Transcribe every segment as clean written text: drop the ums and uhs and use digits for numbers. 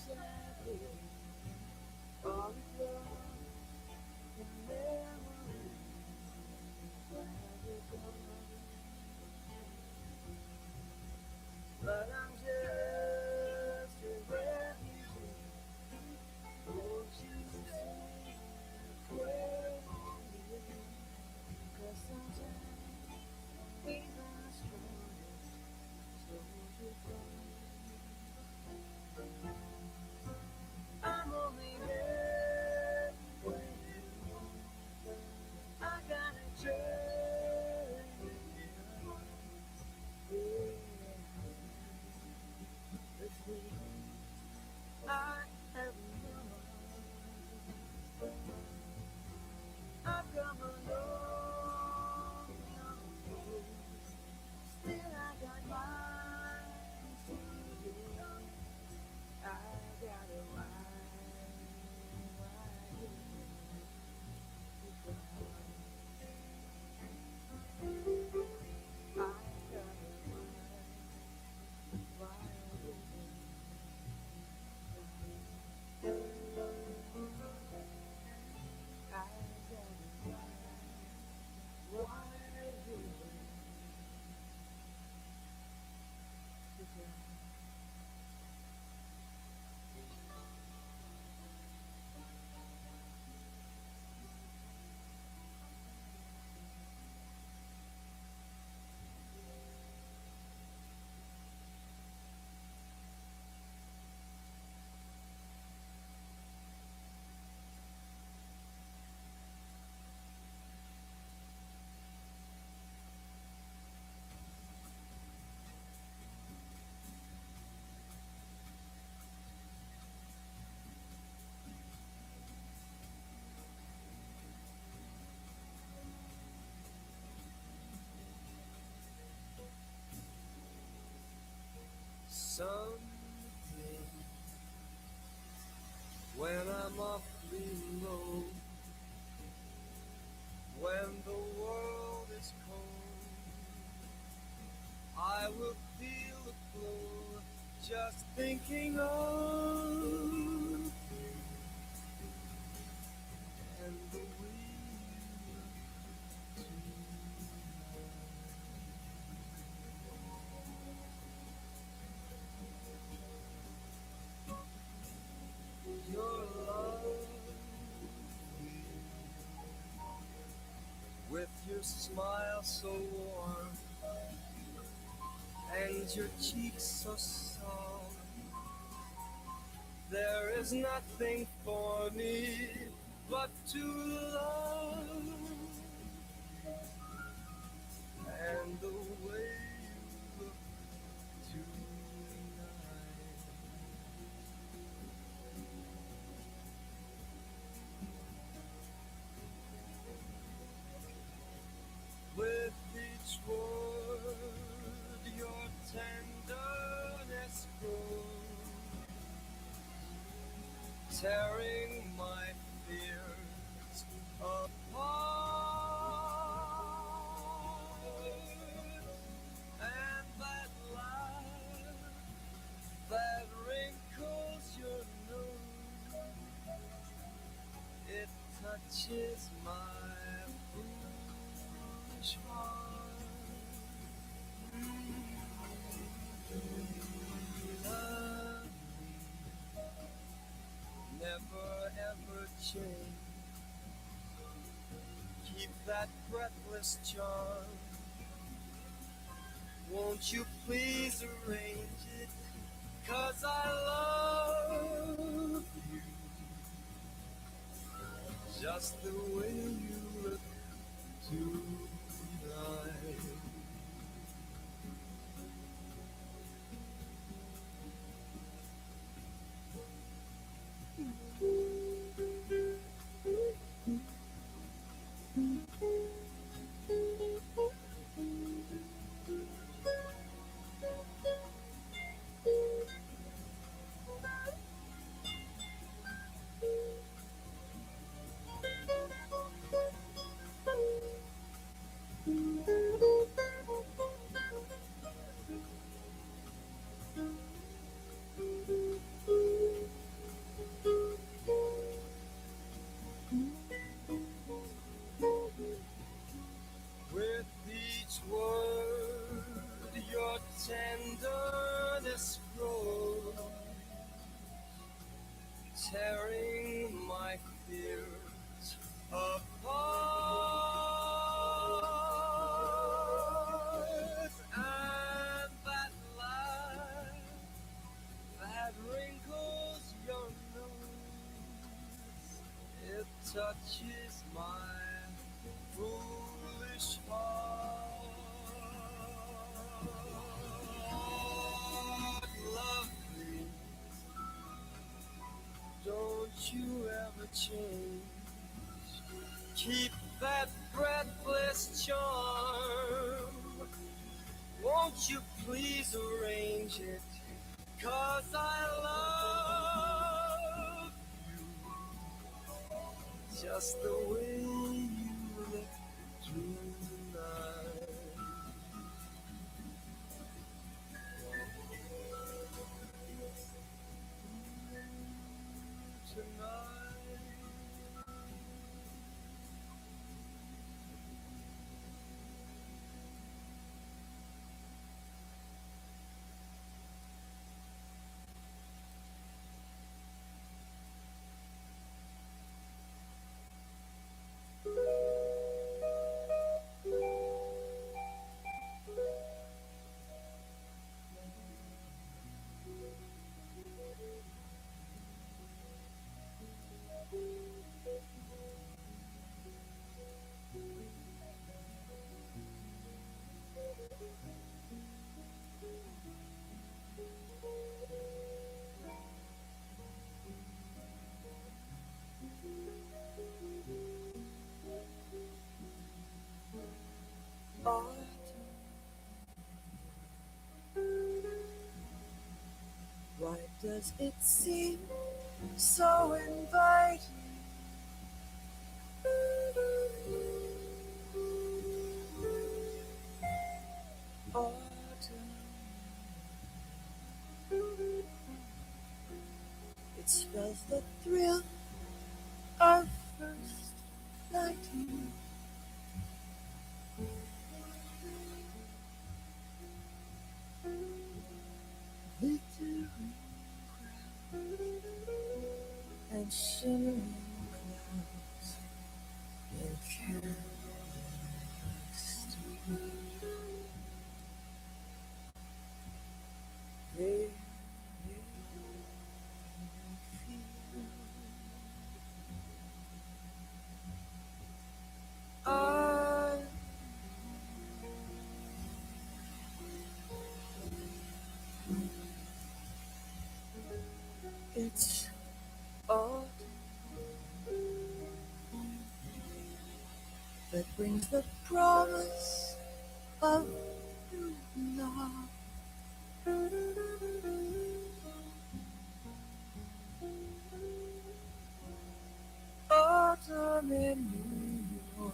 sadly, all is love and memory. But I'm just a refugee. Won't you stay away? 'Cause sometimes even the strongest soldiers fall. I'm only halfway home. I gotta journey. This week I have no one. I've come a long, long way. Still I got miles to go. I gotta ride, I gotta someday when I'm awfully low, when the world is cold, I will feel a glow just thinking of you and the way you look tonight. Your love with your smile so warm and your cheeks so soft. There is nothing for me but to love, and the way you look tonight. With each word your tenderness grows, tearing my fears apart. And that laugh that wrinkles your nose, it touches my foolish heart. Love never ever change. Keep that breathless charm. Won't you please arrange it? 'Cause I love you just the way you look tonight. Eastward, your tenderness grows, tearing my fears apart. And that light that wrinkles your nose, it touches my foolish heart. Lovely, don't you ever change. Keep that breathless charm. Won't you please arrange it? 'Cause I love you just the way you look tonight. Why does it seem so inviting? Autumn, it spells the thrill of first lighting. Glittering crowns and shimmering clouds in candlelight street. They feel it's autumn that brings the promise of new love. Autumn in New York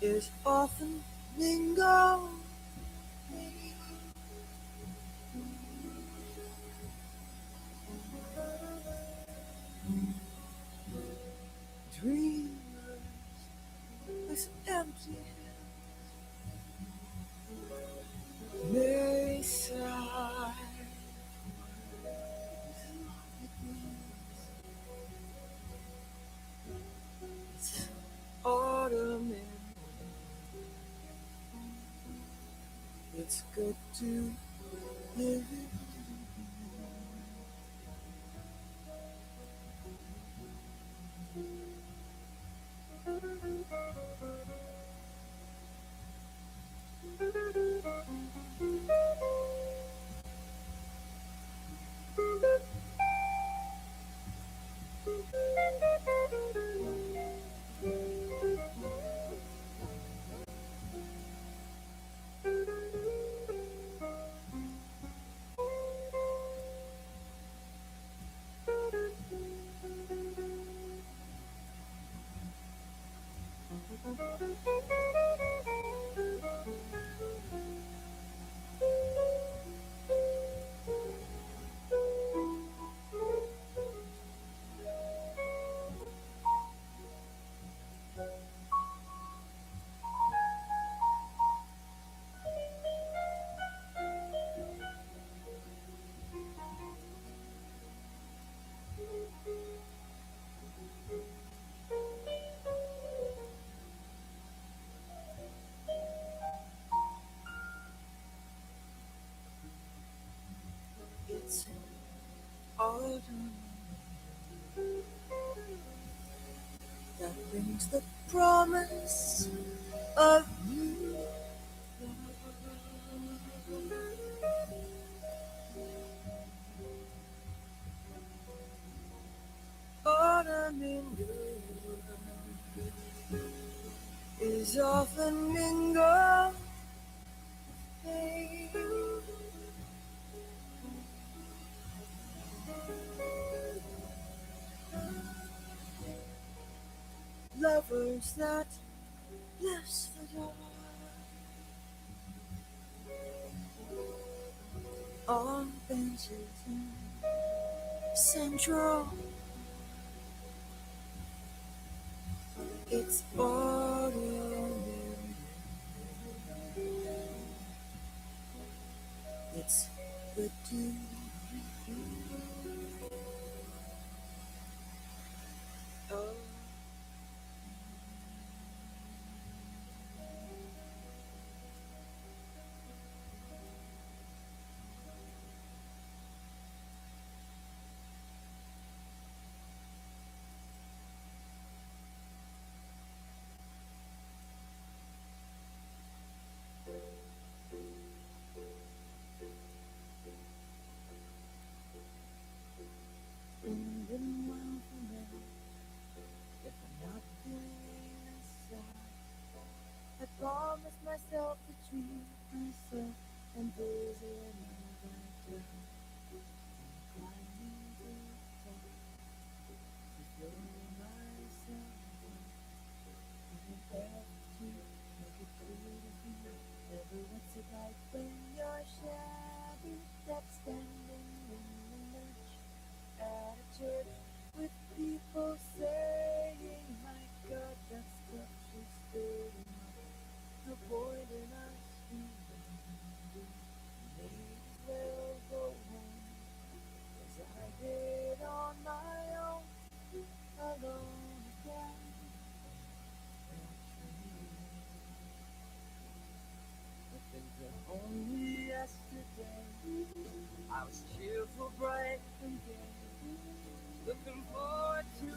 is often mingled. Dreamers with empty hands may sigh. It's autumn and it's good to live it. that brings the promise of you. Autumn in Europe is often mingled with pain. Lovers that bless the door on benches in Central. It's autumn. It's the dew. Oh, in the mountain, if I'm not feeling inside, I promise myself to treat myself and there's another day. I'm climbing to the top to throw myself in air to make it clear to me. Never what's it like when you're shabby, that's standing in the lurch at a church with people saying, my God, that stuff is stirring up the void in us. May as well go home as I did on my own, alone again. But things were only yesterday. I was cheerful, bright and gay, looking forward to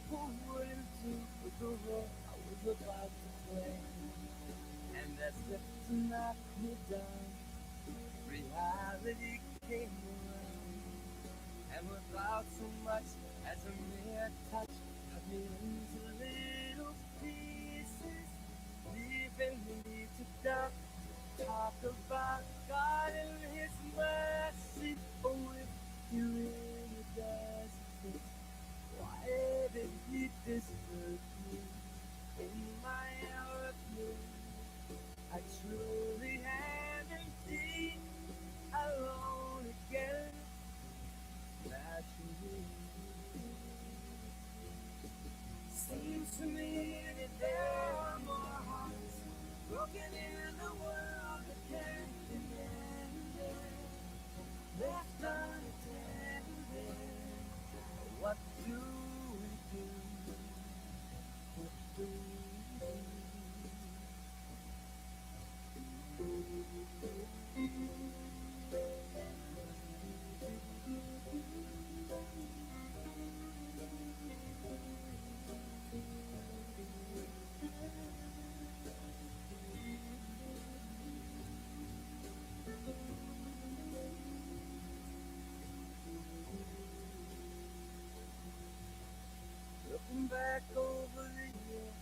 who wouldn't do with the role I was about to play. And as if to knock me down, reality came around, and without so much as a mere touch, cut me into little pieces, leaving me to doubt. Talk about God and His mercy. Oh, if He really does exist, why did He disturb me in my hour of need? I truly am indeed alone again. Naturally, seems to me that there are more hearts broken in the world that can't be mended, left unattended. What do we do? What do we do? Looking back over the years,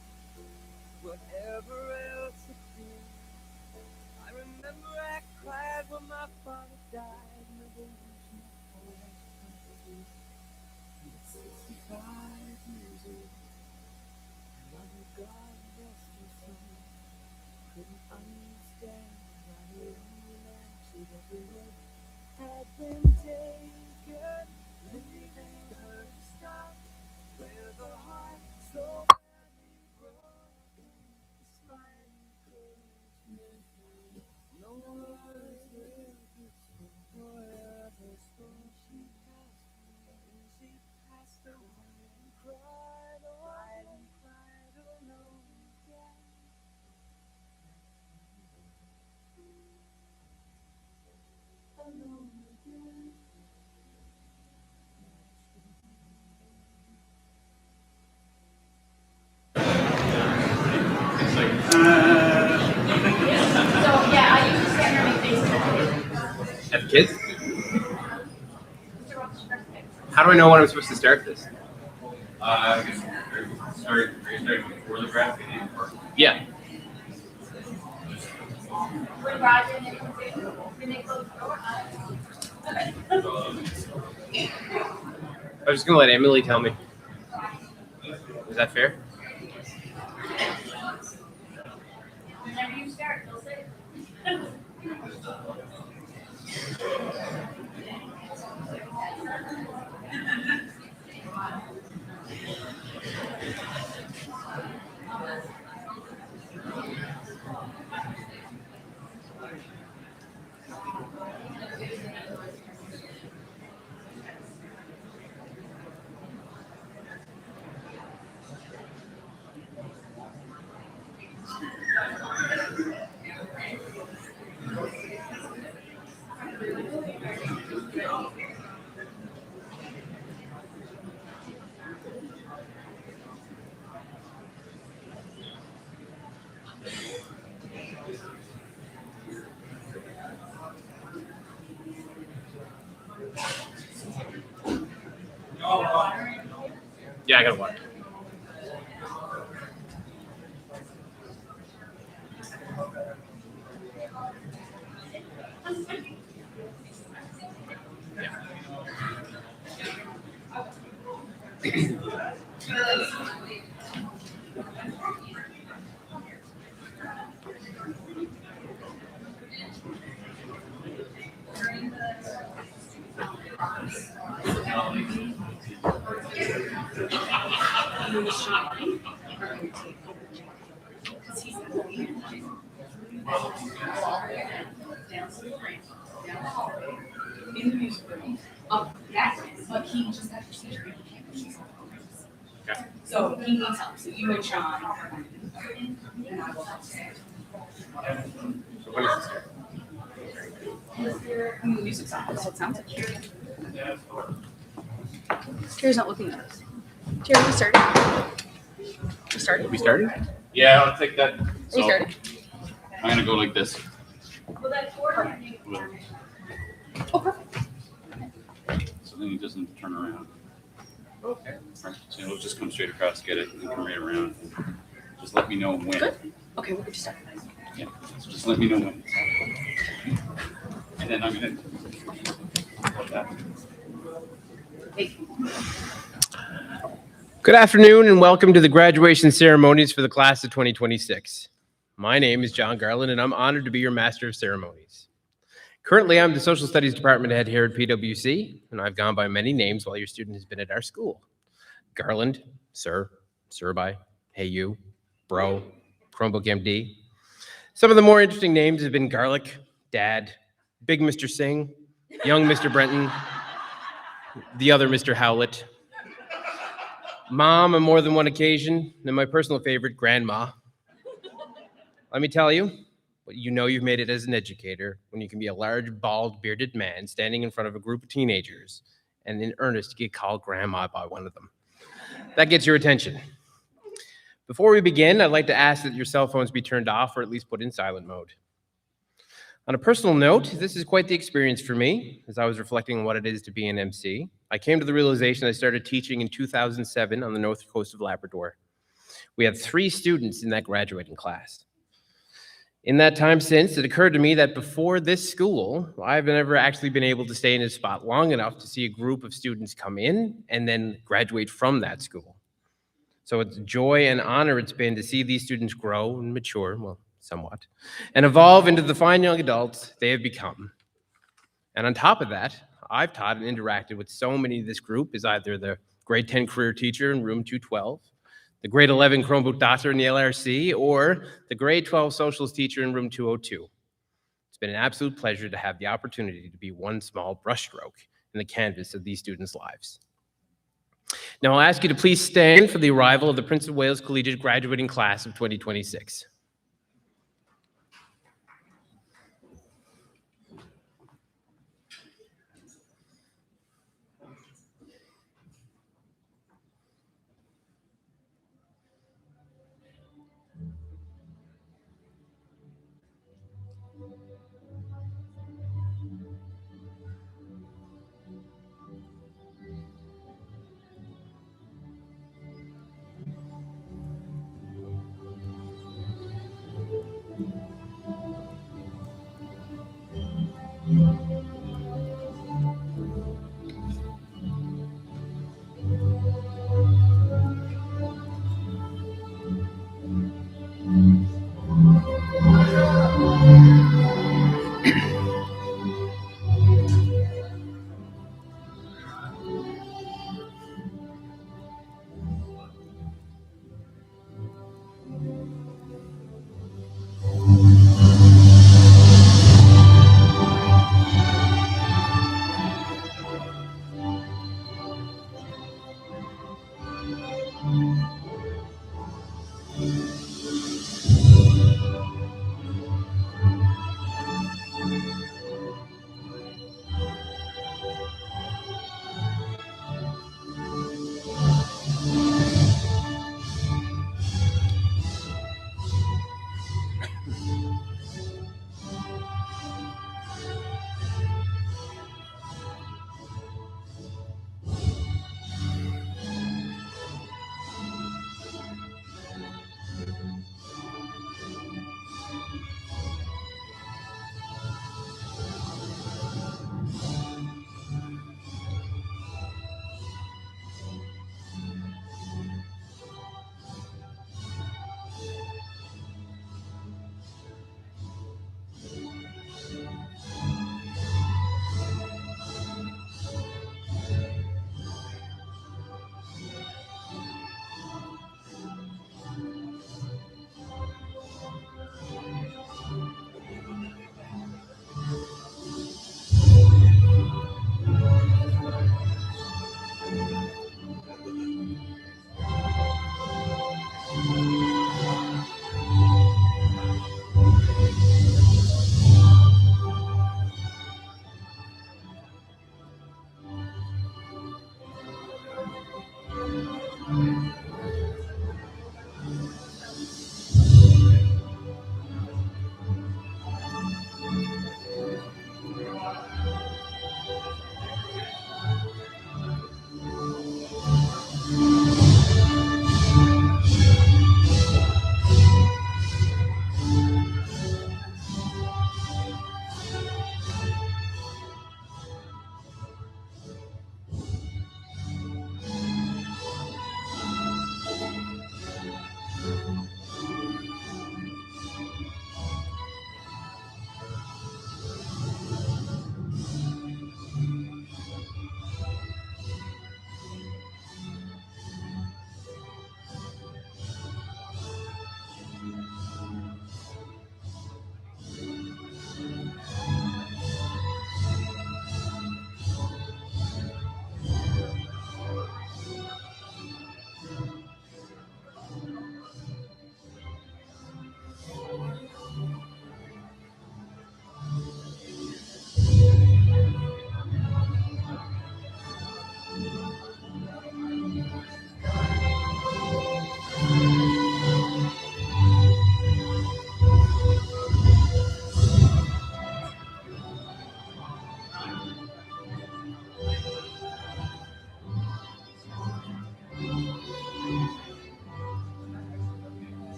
Kids? How do I know when I'm supposed to start this? Are you starting before the grad? Yeah. I was just gonna let Emily tell me. Is that fair? Whenever you start, they'll say. Yeah, I got water. But he just got procedure. So he needs help. So you and Sean and I will help. So when does it start? The music's on. That's what it sounds like. Terry's not looking at us. Terry, we started. We started? We started? Yeah, I'll take that. We started. I'm gonna go like this. Oh, perfect. So then he doesn't turn around. Okay. Right. So he'll just come straight across, get it, and come right around. Just let me know when. Good. Okay, we'll get you started. Yeah. So just let me know when. And then I'm gonna. Hey. Good afternoon and welcome to the graduation ceremonies for the class of 2026. My name is John Garland and I'm honored to be your Master of Ceremonies. Currently, I'm the Social Studies Department head here at PWC, and I've gone by many names while your student has been at our school. Garland, Sir, Sirby, Hey You, Bro, Chromebook MD. Some of the more interesting names have been Garlic, Dad, Big Mr. Singh, Young Mr. Brenton, the other Mr. Howlett, Mom on more than one occasion, and my personal favorite, Grandma. Let me tell you, you know you've made it as an educator when you can be a large, bald, bearded man standing in front of a group of teenagers and in earnest get called Grandma by one of them. That gets your attention. Before we begin, I'd like to ask that your cell phones be turned off or at least put in silent mode. On a personal note, this is quite the experience for me as I was reflecting on what it is to be an MC. I came to the realization I started teaching in 2007 on the north coast of Labrador. We had 3 students in that graduating class. In that time since, it occurred to me that before this school, I've never actually been able to stay in a spot long enough to see a group of students come in and then graduate from that school. So it's a joy and honor it's been to see these students grow and mature, well, somewhat, and evolve into the fine young adults they have become. And on top of that, I've taught and interacted with so many of this group as either the grade 10 career teacher in room 212, the grade 11 Chromebook doctor in the LRC, or the grade 12 socials teacher in room 202. It's been an absolute pleasure to have the opportunity to be one small brushstroke in the canvas of these students' lives. Now I'll ask you to please stand for the arrival of the Prince of Wales Collegiate graduating class of 2026.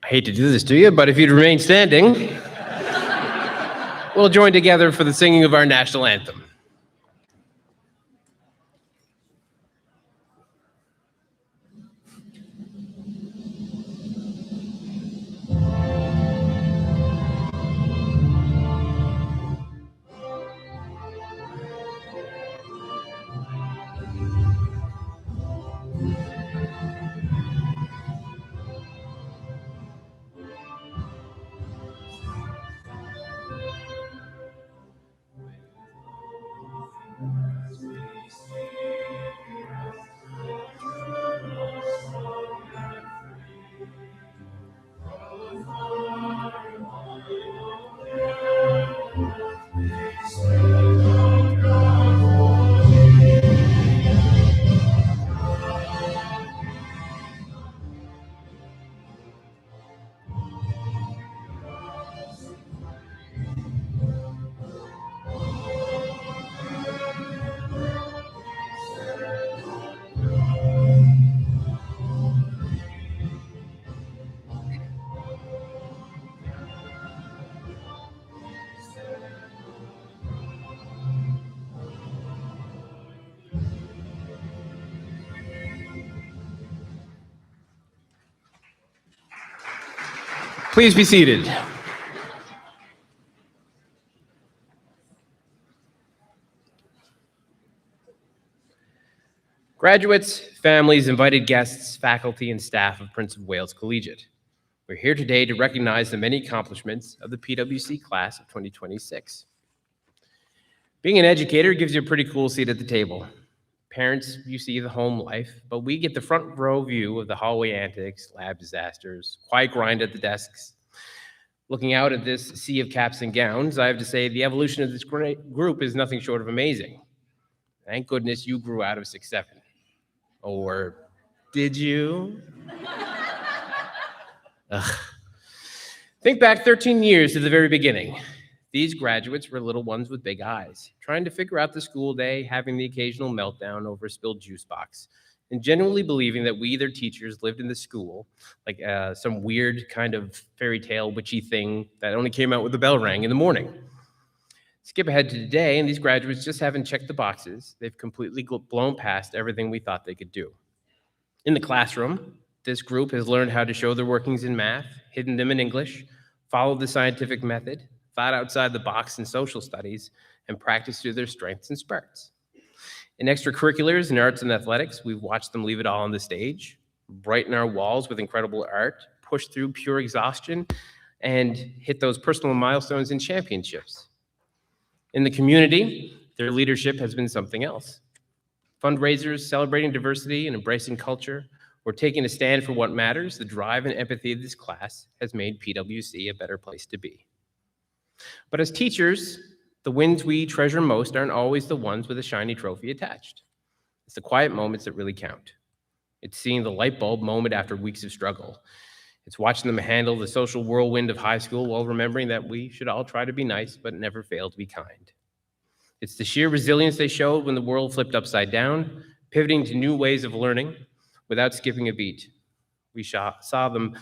I hate to do this to you, but if you'd remain standing, we'll join together for the singing of our national anthem. Please be seated. Graduates, families, invited guests, faculty, and staff of Prince of Wales Collegiate. We're here today to recognize the many accomplishments of the PWC class of 2026. Being an educator gives you a pretty cool seat at the table. Parents, you see the home life, but we get the front row view of the hallway antics, lab disasters, quiet grind at the desks. Looking out at this sea of caps and gowns, I have to say the evolution of this great group is nothing short of amazing. Thank goodness you grew out of 6-7. Or did you? Ugh. Think back 13 years to the very beginning. These graduates were little ones with big eyes, trying to figure out the school day, having the occasional meltdown over a spilled juice box, and genuinely believing that we, their teachers, lived in the school like some weird kind of fairy tale witchy thing that only came out when the bell rang in the morning. Skip ahead to today, and these graduates just haven't checked the boxes. They've completely blown past everything we thought they could do. In the classroom, this group has learned how to show their workings in math, hidden them in English, followed the scientific method, thought outside the box in social studies, and practiced to their strengths and sparks. In extracurriculars and arts and athletics, we've watched them leave it all on the stage, brighten our walls with incredible art, push through pure exhaustion, and hit those personal milestones and championships. In the community, their leadership has been something else. Fundraisers celebrating diversity and embracing culture, or taking a stand for what matters, the drive and empathy of this class has made PWC a better place to be. But as teachers, the wins we treasure most aren't always the ones with a shiny trophy attached. It's the quiet moments that really count. It's seeing the light bulb moment after weeks of struggle. It's watching them handle the social whirlwind of high school while remembering that we should all try to be nice, but never fail to be kind. It's the sheer resilience they showed when the world flipped upside down, pivoting to new ways of learning without skipping a beat. We saw them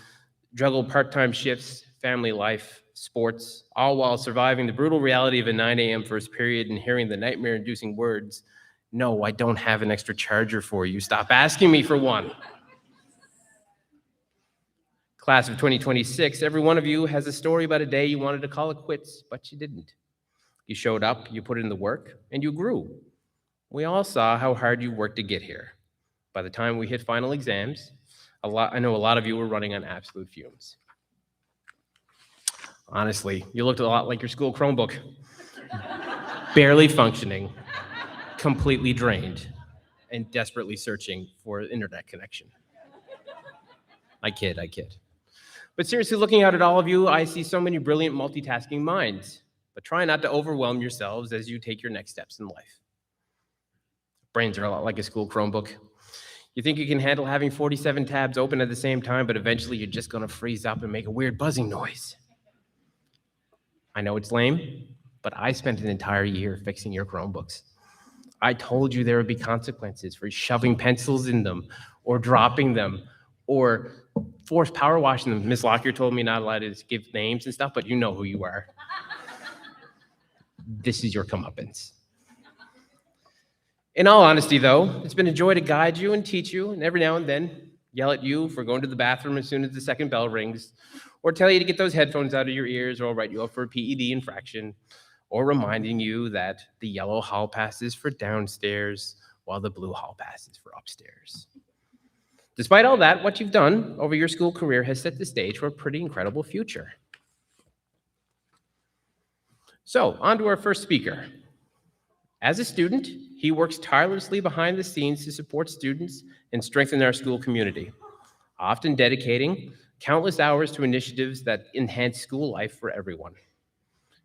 juggle part-time shifts, family life, sports, all while surviving the brutal reality of a 9 a.m. first period and hearing the nightmare-inducing words, "No, I don't have an extra charger for you. Stop asking me for one." Class of 2026, every one of you has a story about a day you wanted to call it quits, but you didn't. You showed up, you put in the work, and you grew. We all saw how hard you worked to get here. By the time we hit final exams, I know a lot of you were running on absolute fumes. Honestly, you looked a lot like your school Chromebook. Barely functioning, completely drained, and desperately searching for an internet connection. I kid. But seriously, looking out at all of you, I see so many brilliant multitasking minds. But try not to overwhelm yourselves as you take your next steps in life. Brains are a lot like a school Chromebook. You think you can handle having 47 tabs open at the same time, but eventually you're just gonna freeze up and make a weird buzzing noise. I know it's lame, but I spent an entire year fixing your Chromebooks. I told you there would be consequences for shoving pencils in them, or dropping them, or forced power washing them. Miss Lockyer told me not allowed to give names and stuff, but you know who you are. This is your comeuppance. In all honesty, though, it's been a joy to guide you and teach you, and every now and then yell at you for going to the bathroom as soon as the second bell rings, or tell you to get those headphones out of your ears, or I'll write you up for a PED infraction, or reminding you that the yellow hall pass is for downstairs, while the blue hall pass is for upstairs. Despite all that, what you've done over your school career has set the stage for a pretty incredible future. So, on to our first speaker. As a student, he works tirelessly behind the scenes to support students and strengthen our school community, often dedicating countless hours to initiatives that enhance school life for everyone.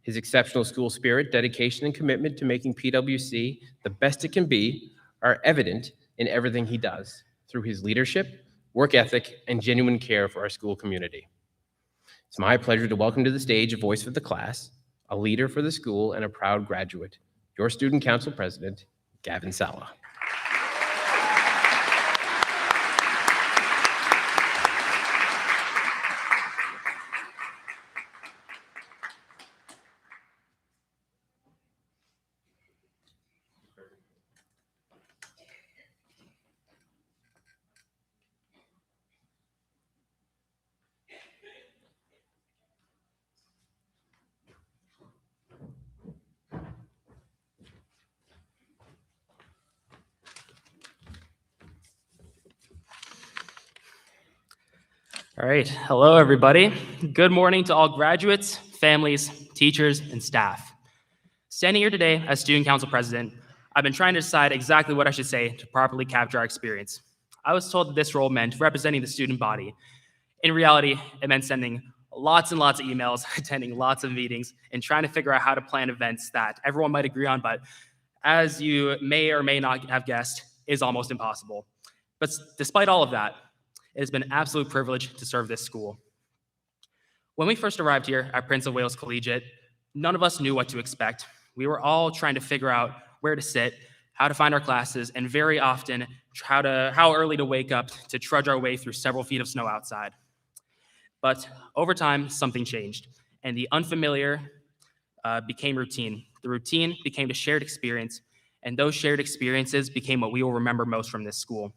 His exceptional school spirit, dedication, and commitment to making PWC the best it can be are evident in everything he does through his leadership, work ethic, and genuine care for our school community. It's my pleasure to welcome to the stage a voice for the class, a leader for the school, and a proud graduate, your Student Council President, Gavin Sala. All right, hello everybody. Good morning to all graduates, families, teachers, and staff. Standing here today as Student Council President, I've been trying to decide exactly what I should say to properly capture our experience. I was told that this role meant representing the student body. In reality, it meant sending lots and lots of emails, attending lots of meetings, and trying to figure out how to plan events that everyone might agree on, but as you may or may not have guessed, is almost impossible. But despite all of that, it has been an absolute privilege to serve this school. When we first arrived here at Prince of Wales Collegiate, none of us knew what to expect. We were all trying to figure out where to sit, how to find our classes, and very often how early to wake up to trudge our way through several feet of snow outside. But over time, something changed, and the unfamiliar became routine. The routine became a shared experience, and those shared experiences became what we will remember most from this school.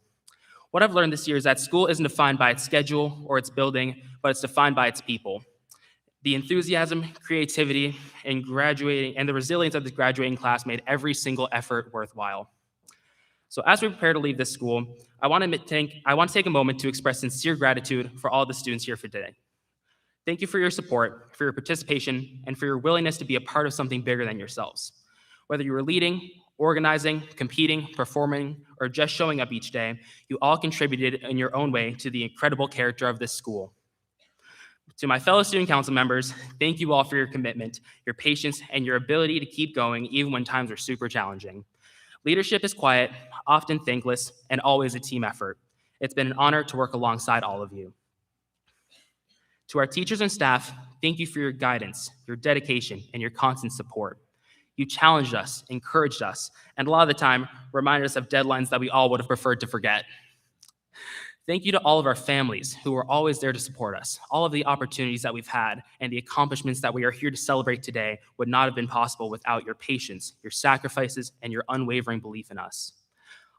What I've learned this year is that school isn't defined by its schedule or its building, but it's defined by its people. The enthusiasm, creativity, and the resilience of this graduating class made every single effort worthwhile. So as we prepare to leave this school, I want to take a moment to express sincere gratitude for all the students here for today. Thank you for your support, for your participation, and for your willingness to be a part of something bigger than yourselves. Whether you were leading, organizing, competing, performing, or just showing up each day, you all contributed in your own way to the incredible character of this school. To my fellow student council members, thank you all for your commitment, your patience, and your ability to keep going even when times are super challenging. Leadership is quiet, often thankless, and always a team effort. It's been an honor to work alongside all of you. To our teachers and staff, thank you for your guidance, your dedication, and your constant support. You challenged us, encouraged us, and a lot of the time reminded us of deadlines that we all would have preferred to forget. Thank you to all of our families who are always there to support us. All of the opportunities that we've had and the accomplishments that we are here to celebrate today would not have been possible without your patience, your sacrifices, and your unwavering belief in us.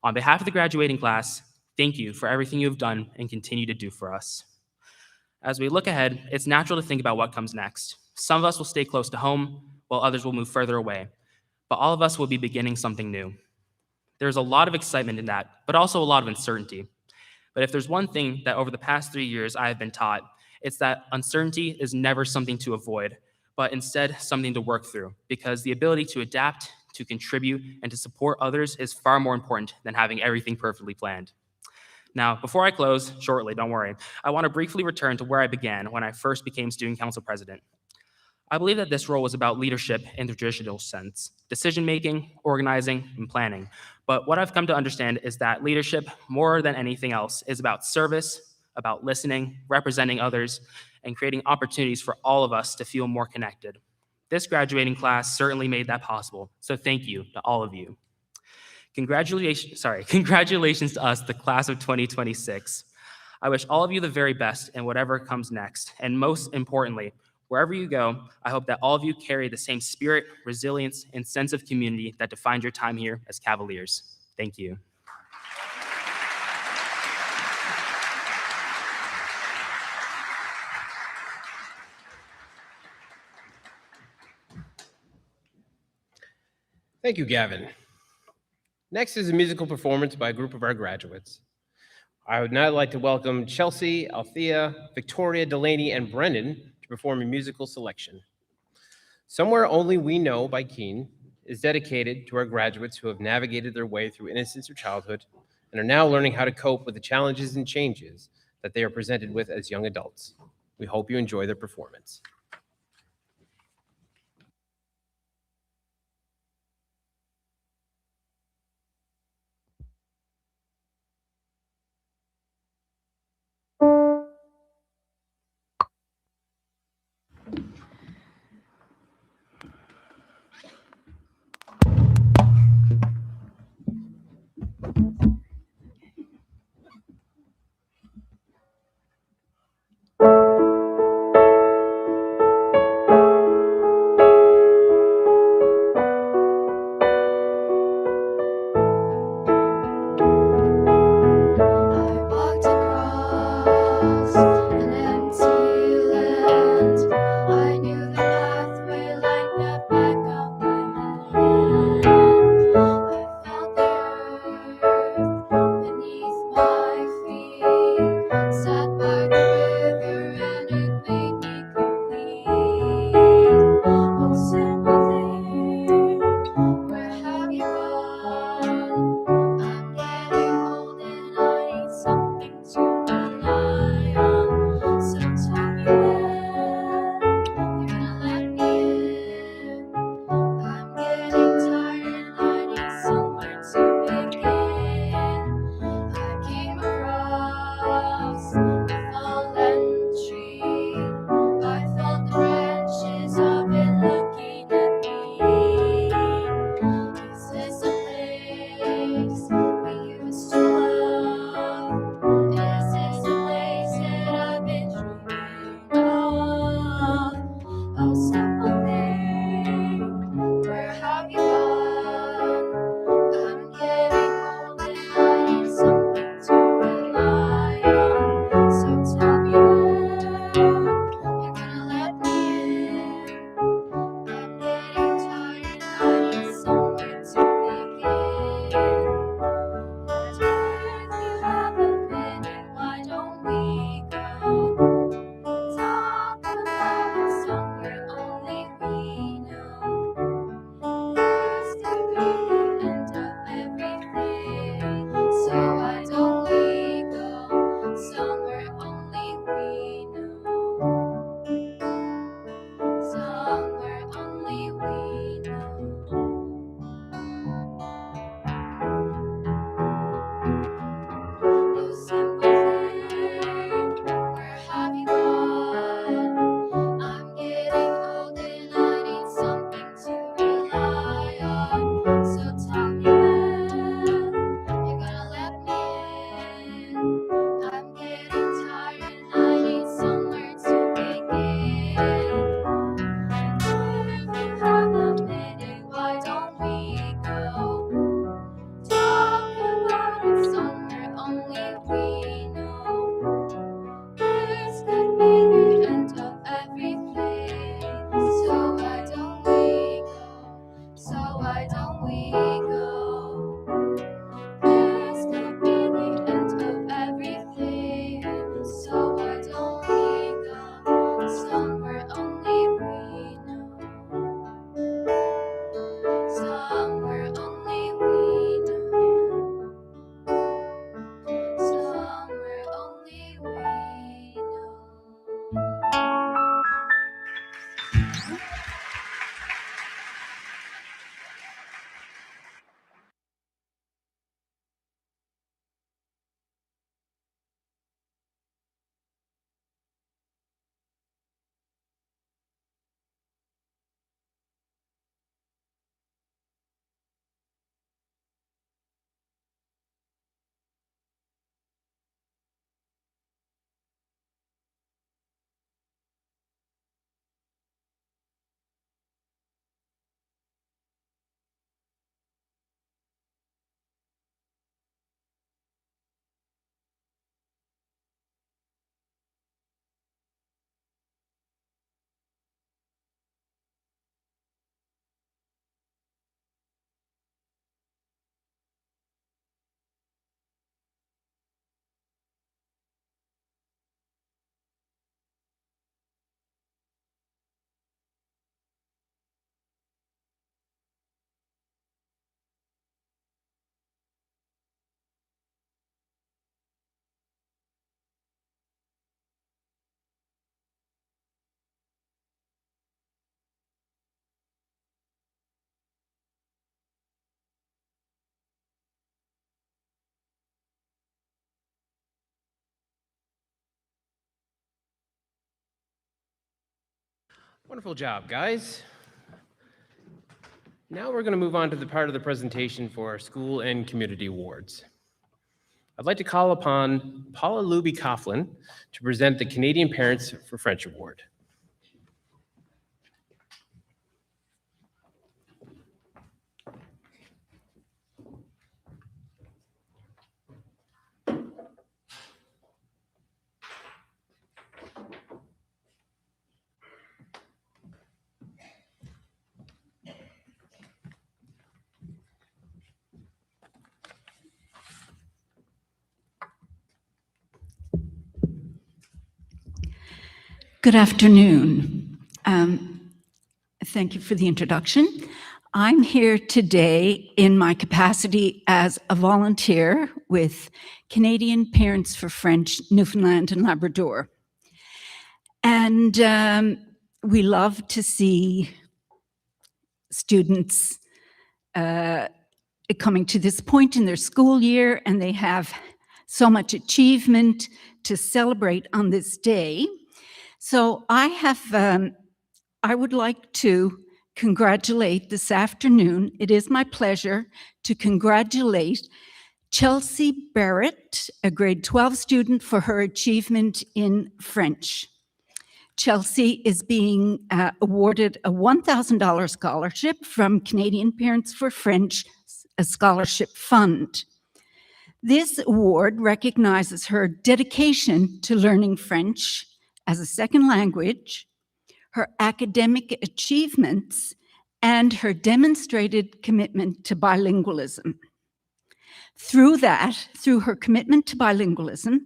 On behalf of the graduating class, thank you for everything you have done and continue to do for us. As we look ahead, it's natural to think about what comes next. Some of us will stay close to home, while others will move further away. But all of us will be beginning something new. There's a lot of excitement in that, but also a lot of uncertainty. But if there's one thing that over the past 3 years I have been taught, it's that uncertainty is never something to avoid, but instead something to work through, because the ability to adapt, to contribute, and to support others is far more important than having everything perfectly planned. Now, before I close, shortly, don't worry, I want to briefly return to where I began when I first became student council president. I believe that this role was about leadership in the traditional sense, decision-making, organizing, and planning. But what I've come to understand is that leadership, more than anything else, is about service, about listening, representing others, and creating opportunities for all of us to feel more connected. This graduating class certainly made that possible, so thank you to all of you. Congratulations to us, the class of 2026. I wish all of you the very best in whatever comes next, and most importantly, wherever you go, I hope that all of you carry the same spirit, resilience, and sense of community that defined your time here as Cavaliers. Thank you. Thank you, Gavin. Next is a musical performance by a group of our graduates. I would now like to welcome Chelsea, Althea, Victoria, Delaney, and Brennan to perform a musical selection. Somewhere Only We Know by Keane is dedicated to our graduates who have navigated their way through innocence or childhood and are now learning how to cope with the challenges and changes that they are presented with as young adults. We hope you enjoy their performance. Wonderful job, guys. Now we're going to move on to the part of the presentation for our school and community awards. I'd like to call upon Paula Luby Coughlin to present the Canadian Parents for French Award. Good afternoon. Thank you for the introduction. I'm here today in my capacity as a volunteer with Canadian Parents for French, Newfoundland and Labrador. And we love to see students coming to this point in their school year, and they have so much achievement to celebrate on this day. So I would like to congratulate this afternoon. It is my pleasure to congratulate Chelsea Barrett, a grade 12 student, for her achievement in French. Chelsea is being awarded a $1,000 scholarship from Canadian Parents for French, a scholarship fund. This award recognizes her dedication to learning French as a second language, her academic achievements, and her demonstrated commitment to bilingualism. Through her commitment to bilingualism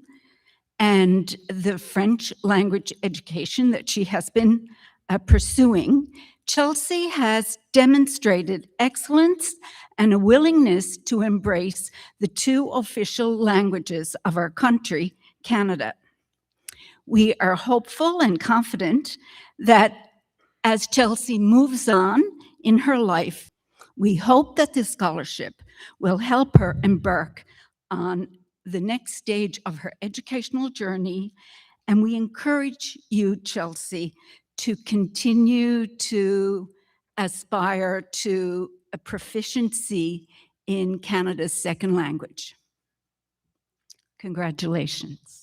and the French language education that she has been pursuing, Chelsea has demonstrated excellence and a willingness to embrace the two official languages of our country, Canada. We are hopeful and confident that as Chelsea moves on in her life, we hope that this scholarship will help her embark on the next stage of her educational journey. And we encourage you, Chelsea, to continue to aspire to a proficiency in Canada's second language. Congratulations.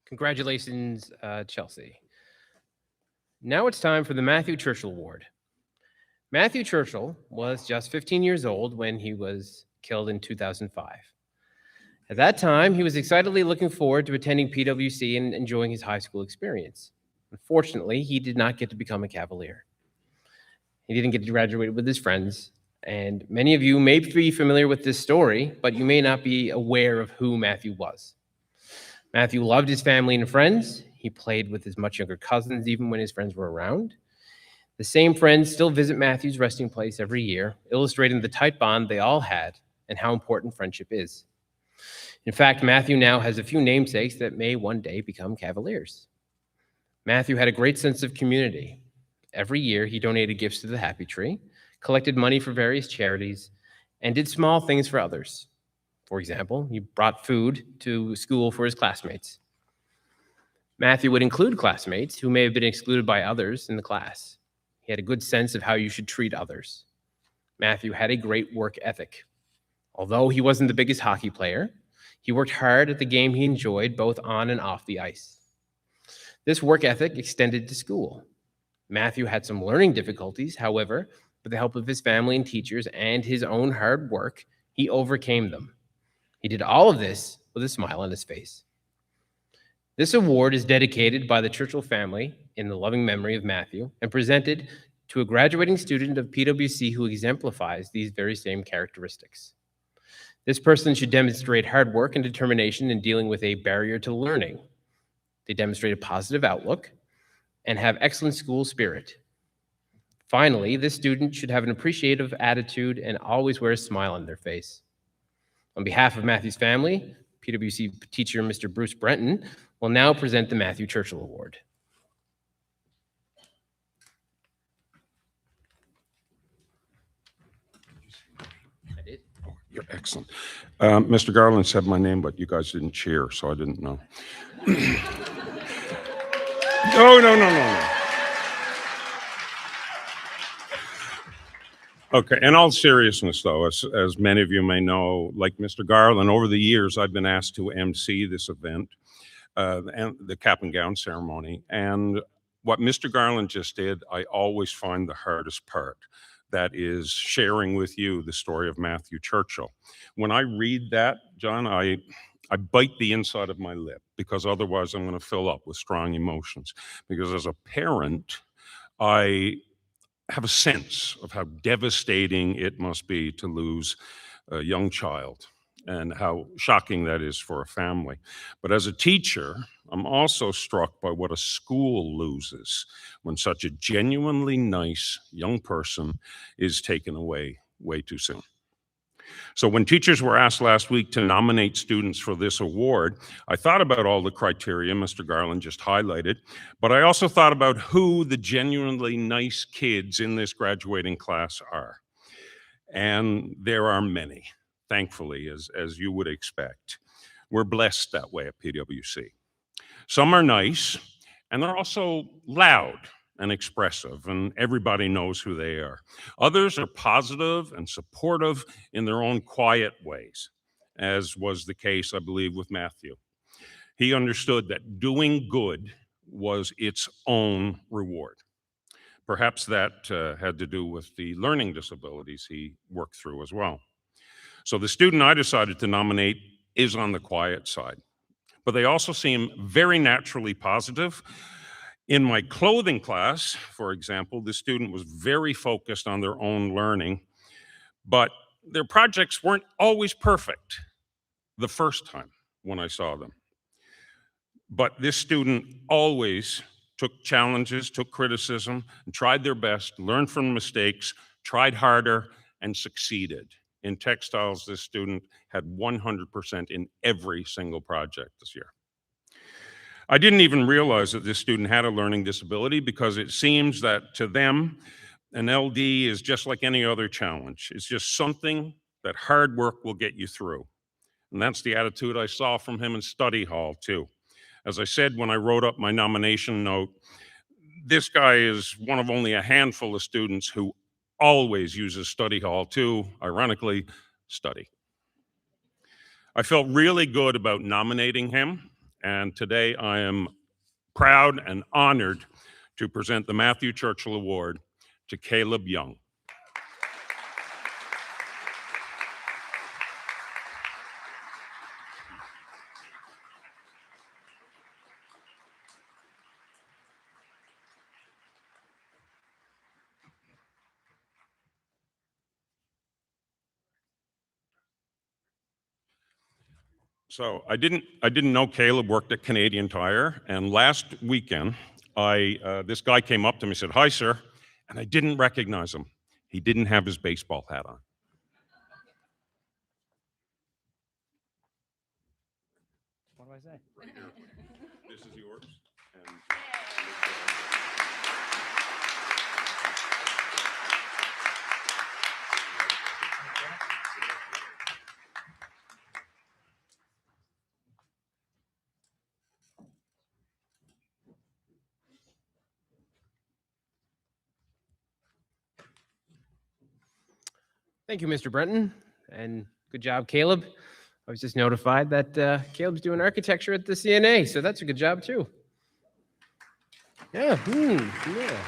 Congratulations, Chelsea. Now it's time for the Matthew Churchill Award. Matthew Churchill was just 15 years old when he was killed in 2005. At that time, he was excitedly looking forward to attending PWC and enjoying his high school experience. Unfortunately, he did not get to become a Cavalier. He didn't get to graduate with his friends, and many of you may be familiar with this story, but you may not be aware of who Matthew was. Matthew loved his family and friends. He played with his much younger cousins even when his friends were around. The same friends still visit Matthew's resting place every year, illustrating the tight bond they all had and how important friendship is. In fact, Matthew now has a few namesakes that may one day become Cavaliers. Matthew had a great sense of community. Every year, he donated gifts to the Happy Tree, collected money for various charities, and did small things for others. For example, he brought food to school for his classmates. Matthew would include classmates who may have been excluded by others in the class. He had a good sense of how you should treat others. Matthew had a great work ethic. Although he wasn't the biggest hockey player, he worked hard at the game he enjoyed both on and off the ice. This work ethic extended to school. Matthew had some learning difficulties, however, with the help of his family and teachers and his own hard work, he overcame them. He did all of this with a smile on his face. This award is dedicated by the Churchill family in the loving memory of Matthew and presented to a graduating student of PWC who exemplifies these very same characteristics. This person should demonstrate hard work and determination in dealing with a barrier to learning. They demonstrate a positive outlook and have excellent school spirit. Finally, this student should have an appreciative attitude and always wear a smile on their face. On behalf of Matthew's family, PWC teacher Mr. Bruce Brenton will now present the Matthew Churchill Award. You're excellent. Mr. Garland said my name, but you guys didn't cheer, so I didn't know. No. Okay, in all seriousness, though, as many of you may know, like Mr. Garland, over the years, I've been asked to MC this event, and the cap and gown ceremony. And what Mr. Garland just did, I always find the hardest part. That is sharing with you the story of Matthew Churchill. When I read that, John, I bite the inside of my lip, because otherwise I'm going to fill up with strong emotions. Because as a parent, I have a sense of how devastating it must be to lose a young child and how shocking that is for a family. But as a teacher, I'm also struck by what a school loses when such a genuinely nice young person is taken away way too soon. So when teachers were asked last week to nominate students for this award, I thought about all the criteria Mr. Garland just highlighted, but I also thought about who the genuinely nice kids in this graduating class are. And there are many, thankfully, as you would expect. We're blessed that way at PWC. Some are nice, and they're also loud and expressive, and everybody knows who they are. Others are positive and supportive in their own quiet ways, as was the case, I believe, with Matthew. He understood that doing good was its own reward. Perhaps that had to do with the learning disabilities he worked through as well. So the student I decided to nominate is on the quiet side, but they also seem very naturally positive. In my clothing class, for example, the student was very focused on their own learning, but their projects weren't always perfect the first time when I saw them. But this student always took challenges, took criticism, and tried their best, learned from mistakes, tried harder, and succeeded. In textiles, this student had 100% in every single project this year. I didn't even realize that this student had a learning disability, because it seems that to them, an LD is just like any other challenge. It's just something that hard work will get you through. And that's the attitude I saw from him in study hall, too. As I said when I wrote up my nomination note, this guy is one of only a handful of students who always uses study hall to, ironically, study. I felt really good about nominating him, and today I am proud and honored to present the Matthew Churchill Award to Caleb Young. So I didn't know Caleb worked at Canadian Tire, and last weekend, this guy came up to me and said, "Hi, sir," and I didn't recognize him. He didn't have his baseball hat on. What do I say? Right here. This is yours. And Thank you, Mr. Brenton, and good job, Caleb. I was just notified that Caleb's doing architecture at the CNA, so that's a good job, too. Yeah, yeah.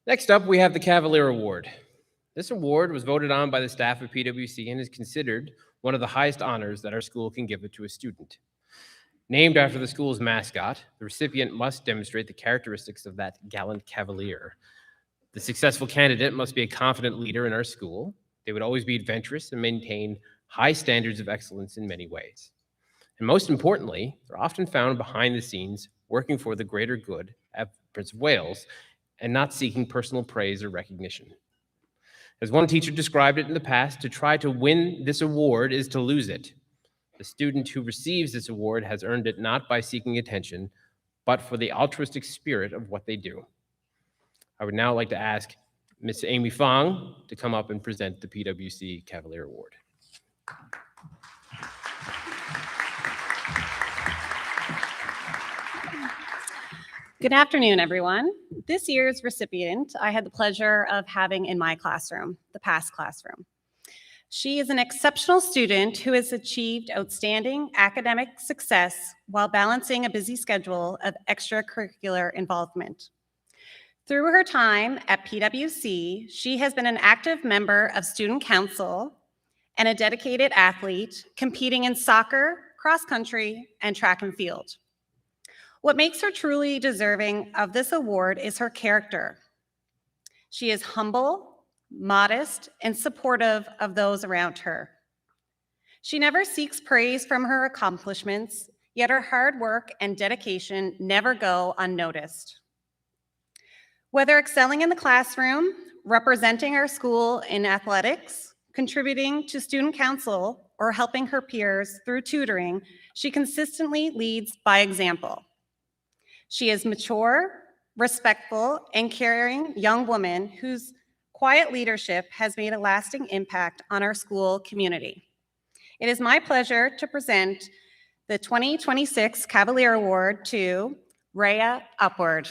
Next up, we have the Cavalier Award. This award was voted on by the staff of PWC and is considered one of the highest honors that our school can give it to a student. Named after the school's mascot, the recipient must demonstrate the characteristics of that gallant cavalier. The successful candidate must be a confident leader in our school. They would always be adventurous and maintain high standards of excellence in many ways. And most importantly, they're often found behind the scenes, working for the greater good at Prince of Wales and not seeking personal praise or recognition. As one teacher described it in the past, to try to win this award is to lose it. The student who receives this award has earned it not by seeking attention, but for the altruistic spirit of what they do. I would now like to ask Ms. Amy Fong to come up and present the PWC Cavalier Award. Good afternoon, everyone. This year's recipient, I had the pleasure of having in my classroom, the past classroom. She is an exceptional student who has achieved outstanding academic success while balancing a busy schedule of extracurricular involvement. Through her time at PWC, she has been an active member of student council and a dedicated athlete competing in soccer, cross country, and track and field. What makes her truly deserving of this award is her character. She is humble, modest, and supportive of those around her. She never seeks praise from her accomplishments, yet her hard work and dedication never go unnoticed. Whether excelling in the classroom, representing our school in athletics, contributing to student council, or helping her peers through tutoring, she consistently leads by example. She is mature, respectful, and caring young woman whose quiet leadership has made a lasting impact on our school community. It is my pleasure to present the 2026 Cavalier Award to Rhea Upward.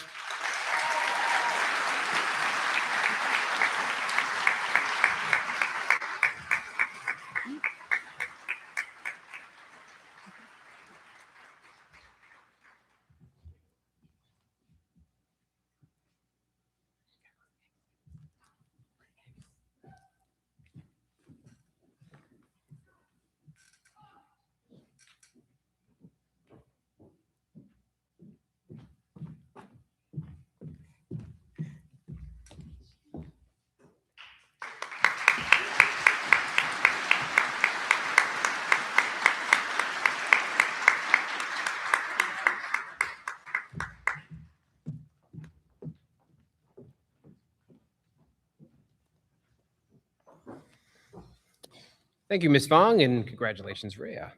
Thank you, Ms. Fong, and congratulations, Rhea.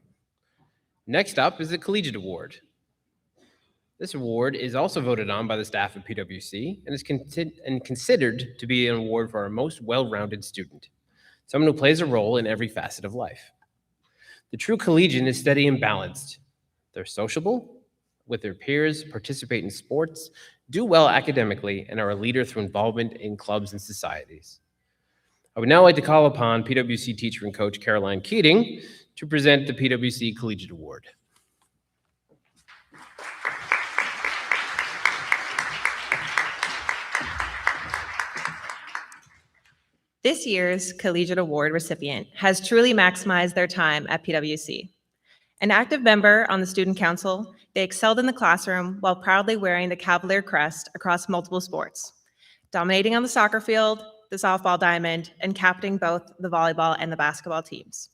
Next up is the Collegiate Award. This award is also voted on by the staff of PWC and is considered to be an award for our most well-rounded student, someone who plays a role in every facet of life. The true collegian is steady and balanced. They're sociable with their peers, participate in sports, do well academically, and are a leader through involvement in clubs and societies. I would now like to call upon PWC teacher and coach Caroline Keating to present the PWC Collegiate Award. This year's Collegiate Award recipient has truly maximized their time at PWC. An active member on the student council, they excelled in the classroom while proudly wearing the Cavalier crest across multiple sports, dominating on the soccer field, the softball diamond, and captaining both the volleyball and the basketball teams.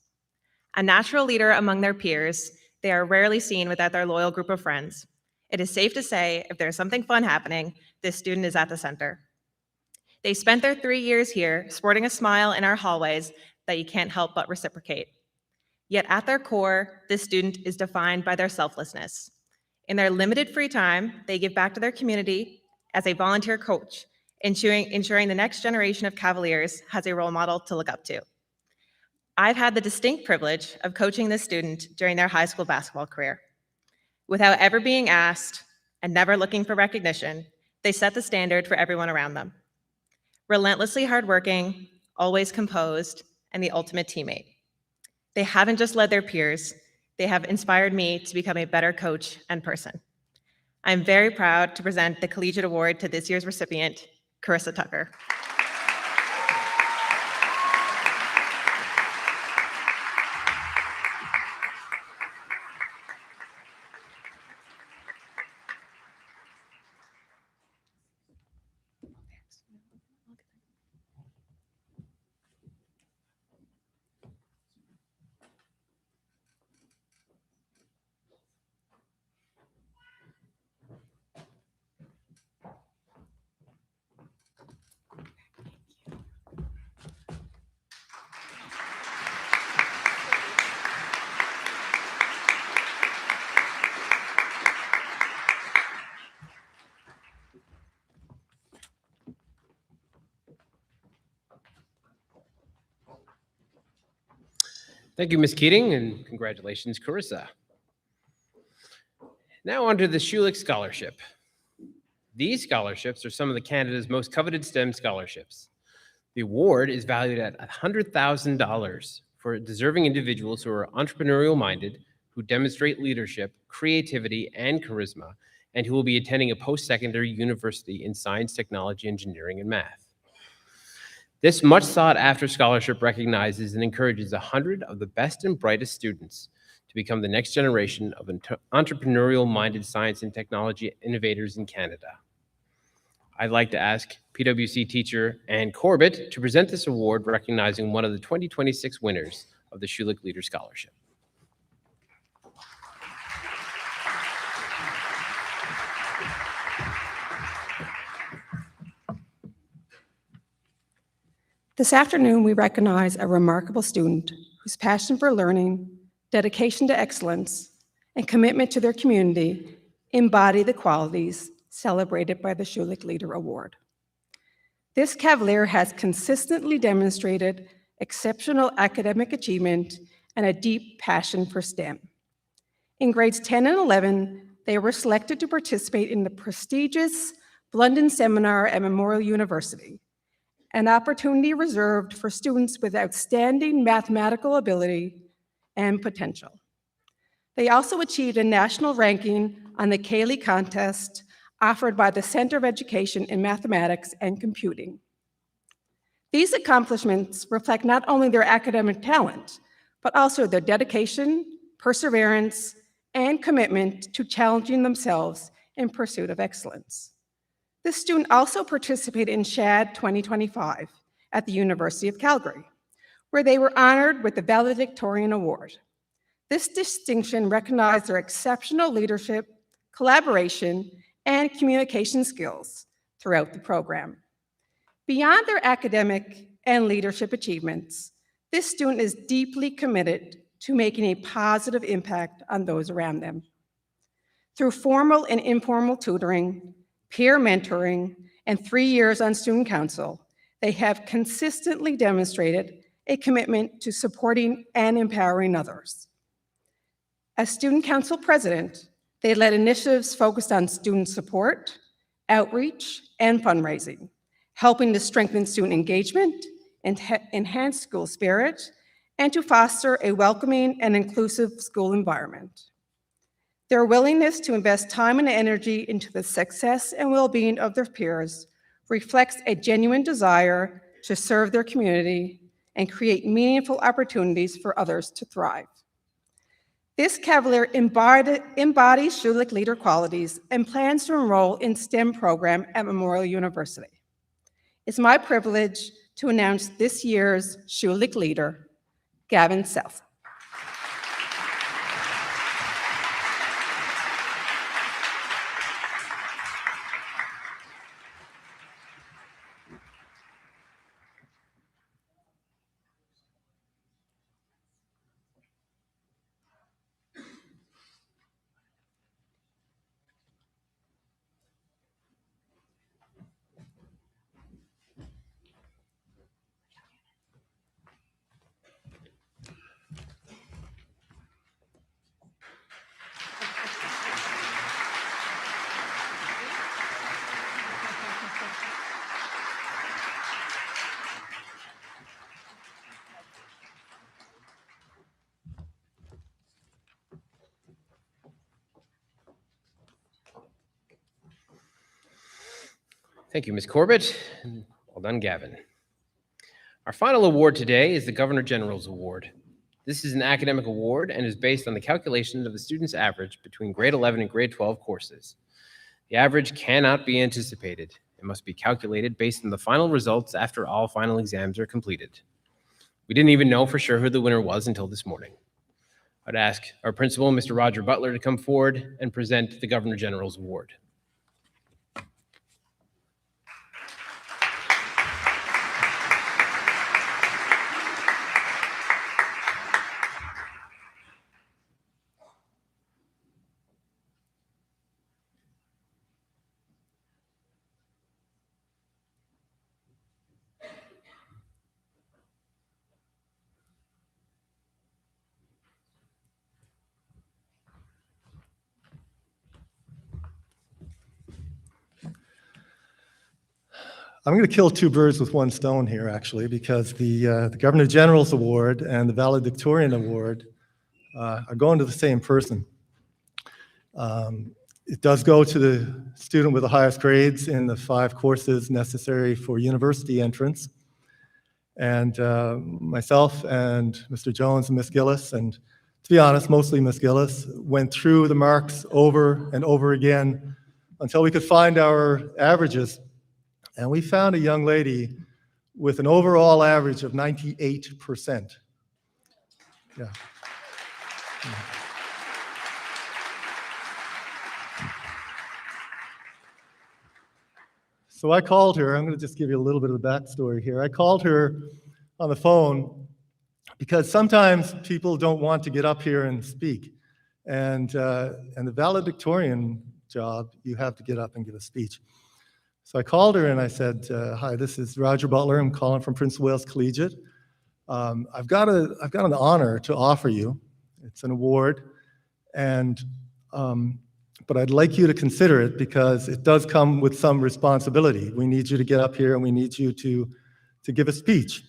A natural leader among their peers, they are rarely seen without their loyal group of friends. It is safe to say if there's something fun happening, this student is at the center. They spent their 3 years here sporting a smile in our hallways that you can't help but reciprocate. Yet at their core, this student is defined by their selflessness. In their limited free time, they give back to their community as a volunteer coach, ensuring the next generation of Cavaliers has a role model to look up to. I've had the distinct privilege of coaching this student during their high school basketball career. Without ever being asked and never looking for recognition, they set the standard for everyone around them. Relentlessly hardworking, always composed, and the ultimate teammate. They haven't just led their peers, they have inspired me to become a better coach and person. I'm very proud to present the Collegiate Award to this year's recipient, Carissa Tucker. Thank you, Ms. Keating, and congratulations, Carissa. Now on to the Schulich Scholarship. These scholarships are some of Canada's most coveted STEM scholarships. The award is valued at $100,000 for deserving individuals who are entrepreneurial-minded, who demonstrate leadership, creativity, and charisma, and who will be attending a post-secondary university in science, technology, engineering, and math. This much sought-after scholarship recognizes and encourages 100 of the best and brightest students to become the next generation of entrepreneurial-minded science and technology innovators in Canada. I'd like to ask PWC teacher Ann Corbett to present this award recognizing one of the 2026 winners of the Schulich Leader Scholarship. This afternoon, we recognize a remarkable student whose passion for learning, dedication to excellence, and commitment to their community embody the qualities celebrated by the Schulich Leader Award. This cavalier has consistently demonstrated exceptional academic achievement and a deep passion for STEM. In grades 10 and 11, they were selected to participate in the prestigious London Seminar at Memorial University, an opportunity reserved for students with outstanding mathematical ability and potential. They also achieved a national ranking on the Cayley contest offered by the Center of Education in Mathematics and Computing. These accomplishments reflect not only their academic talent, but also their dedication, perseverance, and commitment to challenging themselves in pursuit of excellence. This student also participated in SHAD 2025 at the University of Calgary, where they were honored with the Valedictorian Award. This distinction recognized their exceptional leadership, collaboration, and communication skills throughout the program. Beyond their academic and leadership achievements, this student is deeply committed to making a positive impact on those around them. Through formal and informal tutoring, peer mentoring, and 3 years on student council, they have consistently demonstrated a commitment to supporting and empowering others. As student council president, they led initiatives focused on student support, outreach, and fundraising, helping to strengthen student engagement, enhance school spirit, and to foster a welcoming and inclusive school environment. Their willingness to invest time and energy into the success and well-being of their peers reflects a genuine desire to serve their community and create meaningful opportunities for others to thrive. This cavalier embodies Schulich Leader qualities and plans to enroll in STEM program at Memorial University. It's my privilege to announce this year's Schulich Leader, Gavin South. Thank you, Ms. Corbett, and well done, Gavin. Our final award today is the Governor General's Award. This is an academic award and is based on the calculation of the student's average between grade 11 and grade 12 courses. The average cannot be anticipated. It must be calculated based on the final results after all final exams are completed. We didn't even know for sure who the winner was until this morning. I'd ask our principal, Mr. Roger Butler, to come forward and present the Governor General's Award. I'm going to kill two birds with one stone here, actually, because the Governor General's Award and the Valedictorian Award are going to the same person. It does go to the student with the highest grades in the 5 courses necessary for university entrance. And myself and Mr. Jones and Miss Gillis, and to be honest, mostly Miss Gillis, went through the marks over and over again until we could find our averages. And we found a young lady with an overall average of 98%. Yeah. So I called her. I'm going to just give you a little bit of the backstory here. I called her on the phone because sometimes people don't want to get up here and speak. And the valedictorian job, you have to get up and give a speech. So I called her and I said, hi, this is Roger Butler. I'm calling from Prince of Wales Collegiate. I've got an honor to offer you. It's an award, and but I'd like you to consider it because it does come with some responsibility. We need you to get up here and we need you to give a speech.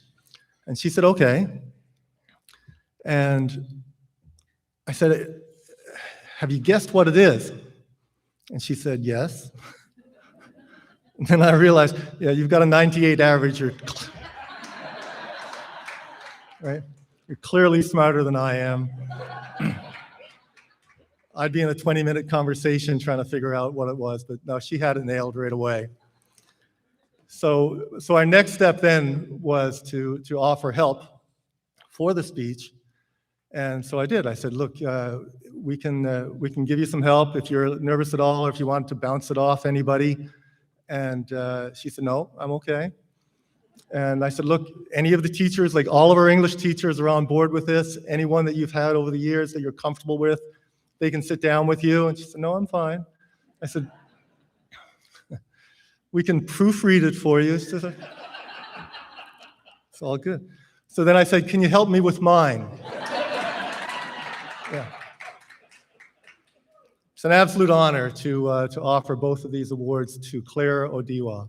And she said, okay. And I said, have you guessed what it is? And she said, yes. And then I realized, yeah, you've got a 98 average. Right? You're clearly smarter than I am. I'd be in a 20-minute conversation trying to figure out what it was, but no, she had it nailed right away. So our next step then was to offer help for the speech, and so I did. I said, look, we can give you some help if you're nervous at all, or if you want to bounce it off anybody. And she said, no, I'm okay. And I said, look, any of the teachers, like all of our English teachers are on board with this. Anyone that you've had over the years that you're comfortable with, they can sit down with you. And she said, no, I'm fine. I said, we can proofread it for you. She said, it's all good. So then I said, can you help me with mine? Yeah. It's an absolute honor to offer both of these awards to Claire Odiwa.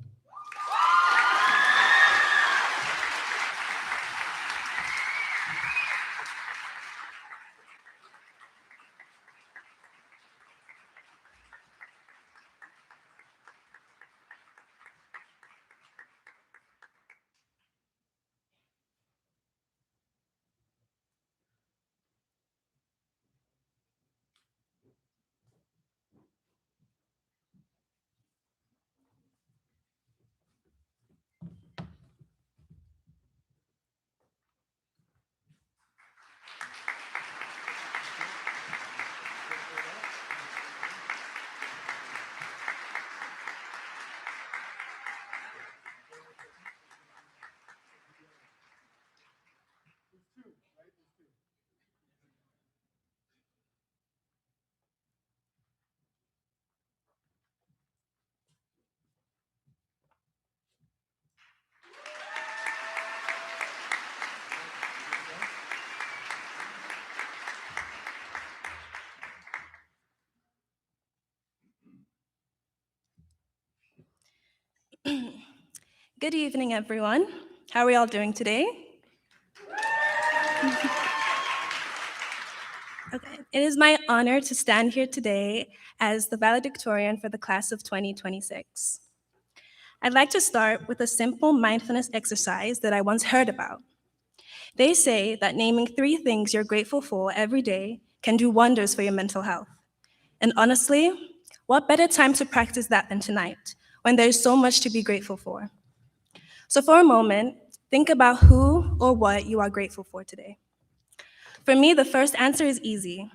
Good evening, everyone. How are we all doing today? Okay. It is my honor to stand here today as the valedictorian for the class of 2026. I'd like to start with a simple mindfulness exercise that I once heard about. They say that naming 3 things you're grateful for every day can do wonders for your mental health. And honestly, what better time to practice that than tonight, when there's so much to be grateful for? So for a moment, think about who or what you are grateful for today. For me, the first answer is easy: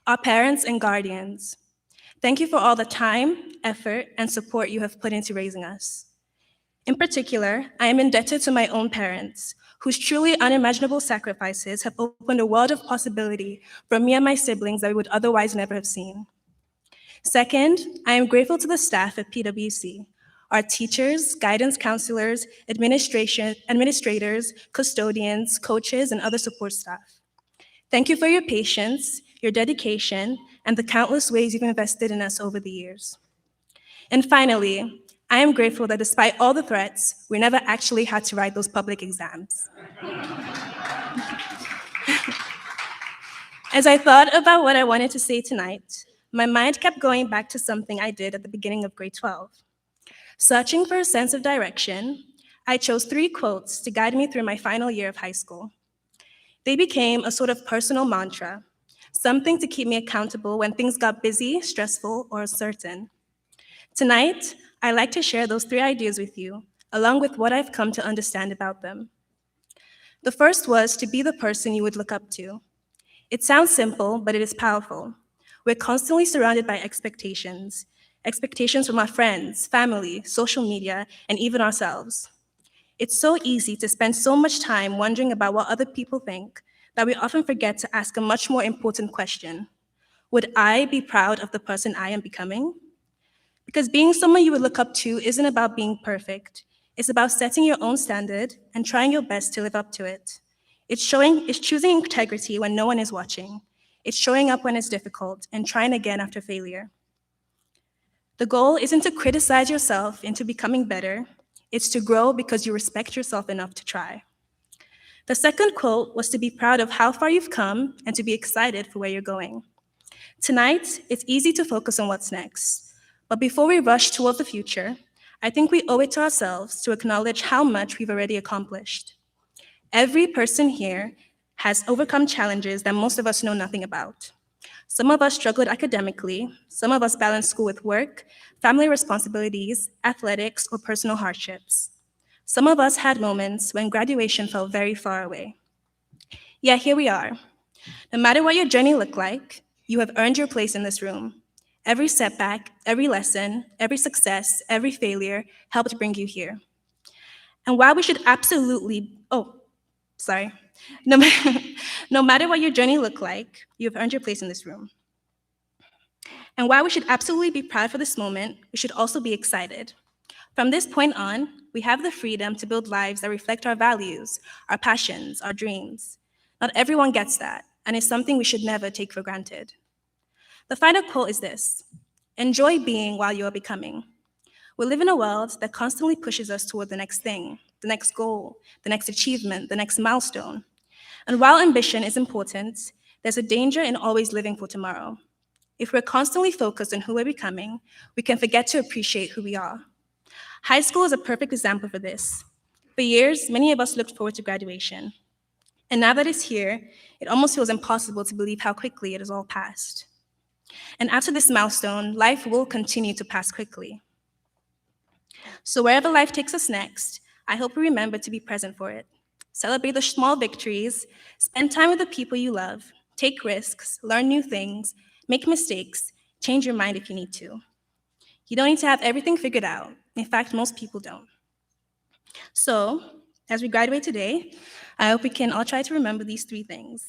our parents and guardians. Thank you for all the time, effort, and support you have put into raising us. In particular, I am indebted to my own parents, whose truly unimaginable sacrifices have opened a world of possibility for me and my siblings that we would otherwise never have seen. Second, I am grateful to the staff at PWC, our teachers, guidance counselors, administrators, custodians, coaches, and other support staff. Thank you for your patience, your dedication, and the countless ways you've invested in us over the years. And finally, I am grateful that despite all the threats, we never actually had to write those public exams. As I thought about what I wanted to say tonight, my mind kept going back to something I did at the beginning of grade 12. Searching for a sense of direction, I chose 3 quotes to guide me through my final year of high school. They became a sort of personal mantra, something to keep me accountable when things got busy, stressful, or uncertain. Tonight, I'd like to share those 3 ideas with you, along with what I've come to understand about them. The first was to be the person you would look up to. It sounds simple, but it is powerful. We're constantly surrounded by expectations from our friends, family, social media, and even ourselves. It's so easy to spend so much time wondering about what other people think that we often forget to ask a much more important question. Would I be proud of the person I am becoming? Because being someone you would look up to isn't about being perfect. It's about setting your own standard and trying your best to live up to it. It's choosing integrity when no one is watching. It's showing up when it's difficult and trying again after failure. The goal isn't to criticize yourself into becoming better. It's to grow because you respect yourself enough to try. The second quote was to be proud of how far you've come and to be excited for where you're going. Tonight, it's easy to focus on what's next. But before we rush toward the future, I think we owe it to ourselves to acknowledge how much we've already accomplished. Every person here has overcome challenges that most of us know nothing about. Some of us struggled academically, some of us balanced school with work, family responsibilities, athletics, or personal hardships. Some of us had moments when graduation felt very far away. Yet here we are. No matter what your journey looked like, you have earned your place in this room. Every setback, every lesson, every success, every failure helped bring you here. And while we should absolutely, no matter what your journey looked like, you have earned your place in this room. And while we should absolutely be proud for this moment, we should also be excited. From this point on, we have the freedom to build lives that reflect our values, our passions, our dreams. Not everyone gets that, and it's something we should never take for granted. The final quote is this: enjoy being while you are becoming. We live in a world that constantly pushes us toward the next thing, the next goal, the next achievement, the next milestone. And while ambition is important, there's a danger in always living for tomorrow. If we're constantly focused on who we're becoming, we can forget to appreciate who we are. High school is a perfect example for this. For years, many of us looked forward to graduation. And now that it's here, it almost feels impossible to believe how quickly it has all passed. And after this milestone, life will continue to pass quickly. So wherever life takes us next, I hope we remember to be present for it. Celebrate the small victories, spend time with the people you love, take risks, learn new things, make mistakes, change your mind if you need to. You don't need to have everything figured out. In fact, most people don't. So, as we graduate today, I hope we can all try to remember these 3 things.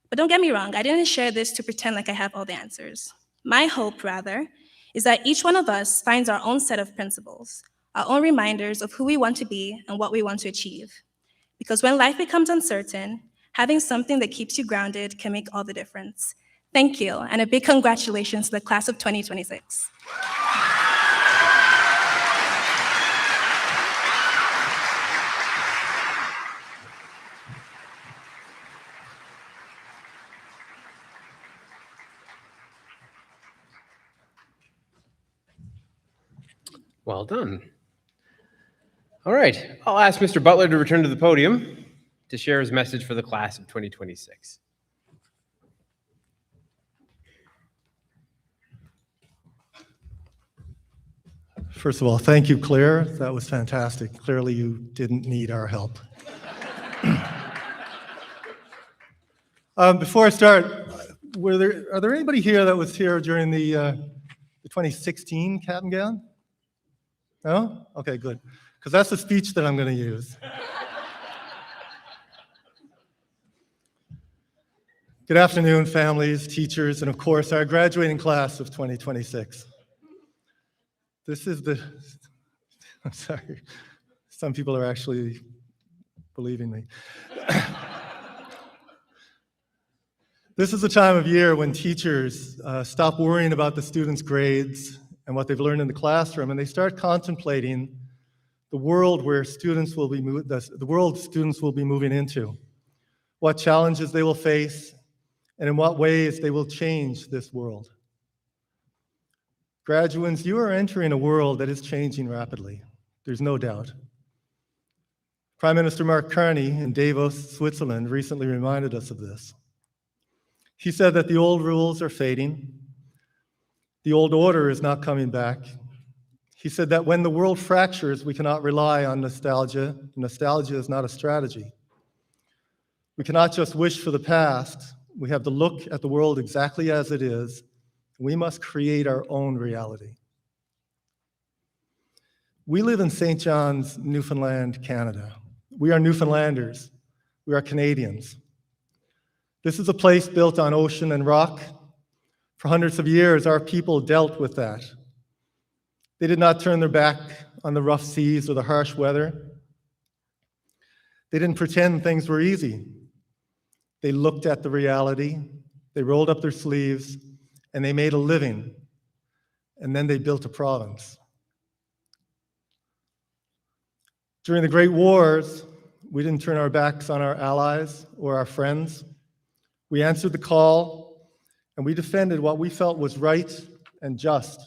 But don't get me wrong, I didn't share this to pretend like I have all the answers. My hope, rather, is that each one of us finds our own set of principles, our own reminders of who we want to be and what we want to achieve. Because when life becomes uncertain, having something that keeps you grounded can make all the difference. Thank you, and a big congratulations to the class of 2026. Well done. All right, I'll ask Mr. Butler to return to the podium to share his message for the class of 2026. First of all, thank you, Claire. That was fantastic. Clearly, you didn't need our help. Before I start, are there anybody here that was here during the 2016 cap and gown? No? Okay, good. Because that's the speech that I'm going to use. Good afternoon, families, teachers, and of course, our graduating class of 2026. This is I'm sorry, some people are actually believing me. This is the time of year when teachers stop worrying about the students' grades and what they've learned in the classroom, and they start contemplating the world where students will be the world students will be moving into, what challenges they will face, and in what ways they will change this world. Graduates, you are entering a world that is changing rapidly. There's no doubt. Prime Minister Mark Carney in Davos, Switzerland, recently reminded us of this. He said that the old rules are fading. The old order is not coming back. He said that when the world fractures, we cannot rely on nostalgia. Nostalgia is not a strategy. We cannot just wish for the past. We have to look at the world exactly as it is. We must create our own reality. We live in St. John's, Newfoundland, Canada. We are Newfoundlanders. We are Canadians. This is a place built on ocean and rock. For hundreds of years, our people dealt with that. They did not turn their back on the rough seas or the harsh weather. They didn't pretend things were easy. They looked at the reality, they rolled up their sleeves, and they made a living. And then they built a province. During the Great Wars, we didn't turn our backs on our allies or our friends. We answered the call, and we defended what we felt was right and just.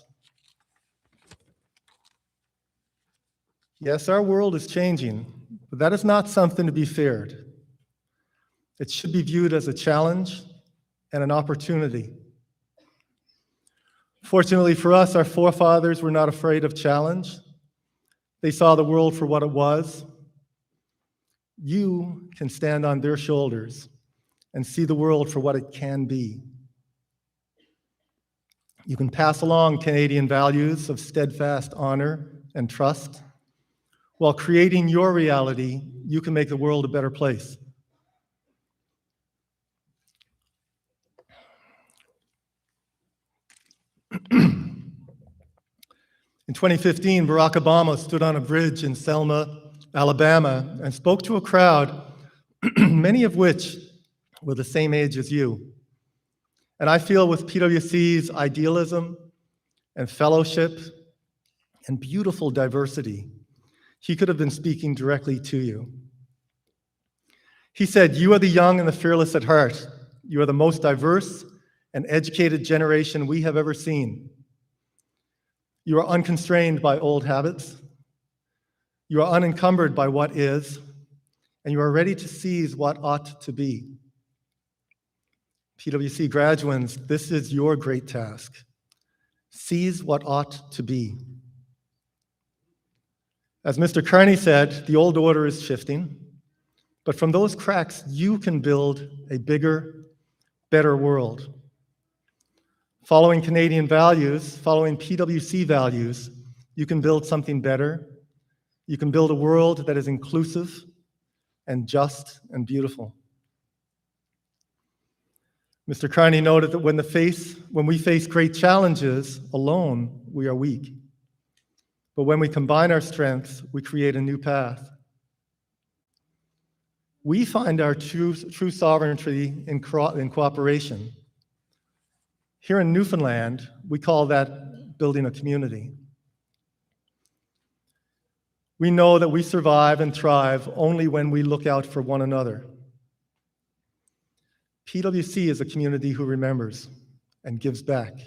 Yes, our world is changing, but that is not something to be feared. It should be viewed as a challenge and an opportunity. Fortunately for us, our forefathers were not afraid of challenge. They saw the world for what it was. You can stand on their shoulders and see the world for what it can be. You can pass along Canadian values of steadfast honor and trust. While creating your reality, you can make the world a better place. In 2015, Barack Obama stood on a bridge in Selma, Alabama, and spoke to a crowd, many of which were the same age as you. And I feel with PWC's idealism and fellowship and beautiful diversity, he could have been speaking directly to you. He said, "You are the young and the fearless at heart. You are the most diverse and educated generation we have ever seen. You are unconstrained by old habits. You are unencumbered by what is, and you are ready to seize what ought to be. PWC graduates, this is your great task. Seize what ought to be." As Mr. Carney said, the old order is shifting, but from those cracks, you can build a bigger, better world. Following Canadian values, following PWC values, you can build something better. You can build a world that is inclusive and just and beautiful. Mr. Carney noted that when we face great challenges alone, we are weak. But when we combine our strengths, we create a new path. We find our true sovereignty in cooperation. Here in Newfoundland, we call that building a community. We know that we survive and thrive only when we look out for one another. PWC is a community who remembers and gives back.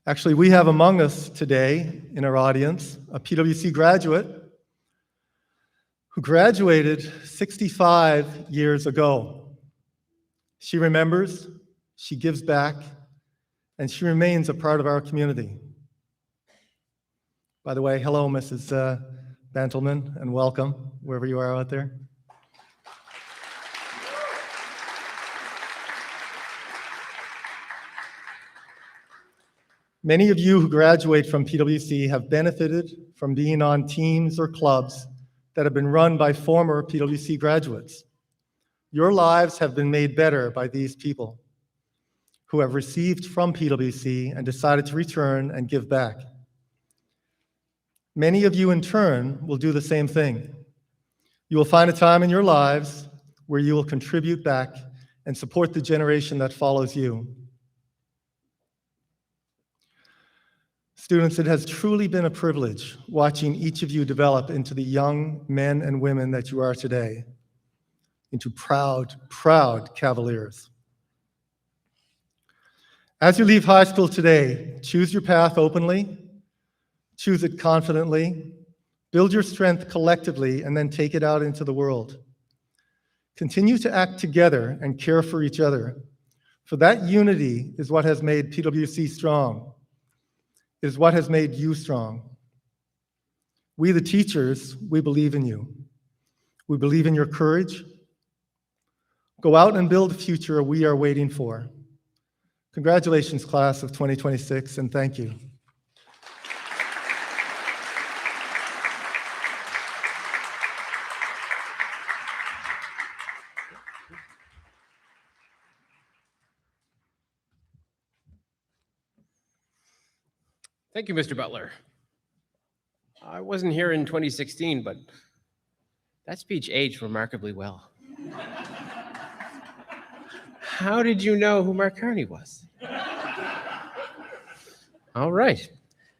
Actually, we have among us today in our audience a PWC graduate who graduated 65 years ago. She remembers, she gives back, and she remains a part of our community. By the way, hello, Mrs. Bantelman, and welcome, wherever you are out there. Many of you who graduate from PWC have benefited from being on teams or clubs that have been run by former PWC graduates. Your lives have been made better by these people who have received from PWC and decided to return and give back. Many of you in turn will do the same thing. You will find a time in your lives where you will contribute back and support the generation that follows you. Students, it has truly been a privilege watching each of you develop into the young men and women that you are today, into proud, proud Cavaliers. As you leave high school today, choose your path openly, choose it confidently, build your strength collectively, and then take it out into the world. Continue to act together and care for each other, for that unity is what has made PWC strong, is what has made you strong. We, the teachers, we believe in you. We believe in your courage. Go out and build a future we are waiting for. Congratulations, class of 2026, and thank you. Thank you, Mr. Butler. I wasn't here in 2016, but that speech aged remarkably well. How did you know who Mark Carney was? All right.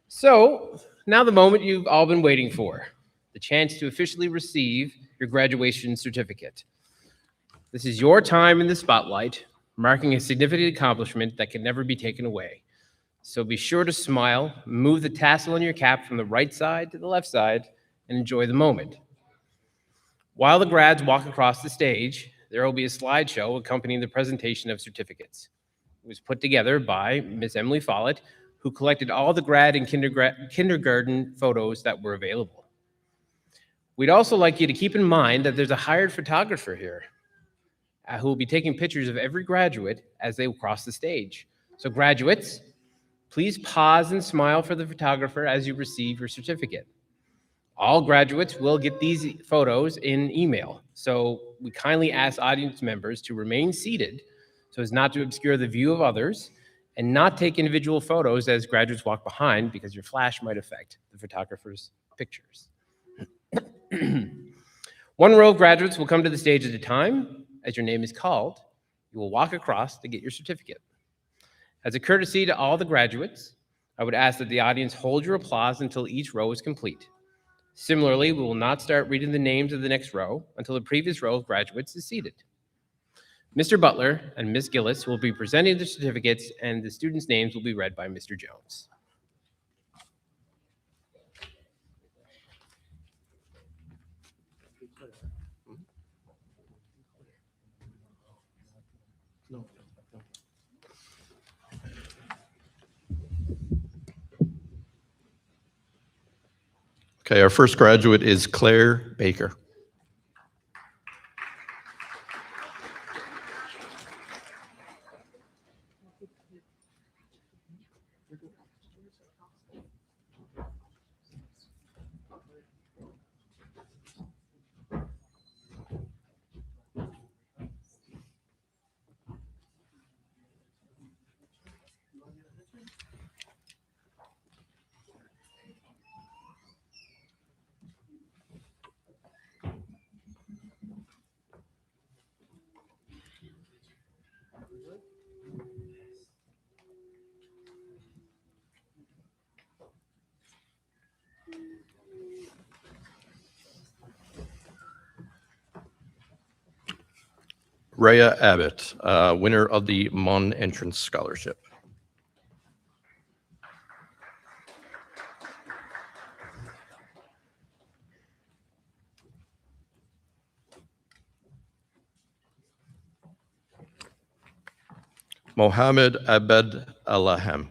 So now the moment you've all been waiting for, the chance to officially receive your graduation certificate. This is your time in the spotlight, marking a significant accomplishment that can never be taken away. So be sure to smile, move the tassel on your cap from the right side to the left side, and enjoy the moment. While the grads walk across the stage, there will be a slideshow accompanying the presentation of certificates. It was put together by Ms. Emily Follett, who collected all the grad and kindergarten photos that were available. We'd also like you to keep in mind that there's a hired photographer here who will be taking pictures of every graduate as they cross the stage. So graduates, please pause and smile for the photographer as you receive your certificate. All graduates will get these photos in email, so we kindly ask audience members to remain seated so as not to obscure the view of others and not take individual photos as graduates walk behind because your flash might affect the photographer's pictures. One row of graduates will come to the stage at a time. As your name is called, you will walk across to get your certificate. As a courtesy to all the graduates, I would ask that the audience hold your applause until each row is complete. Similarly, we will not start reading the names of the next row until the previous row of graduates is seated. Mr. Butler and Ms. Gillis will be presenting the certificates, and the students' names will be read by Mr. Jones. Okay, our first graduate is Claire Baker. Rhea Abbott, winner of the Mon Entrance Scholarship. Mohammed Abed Alaham.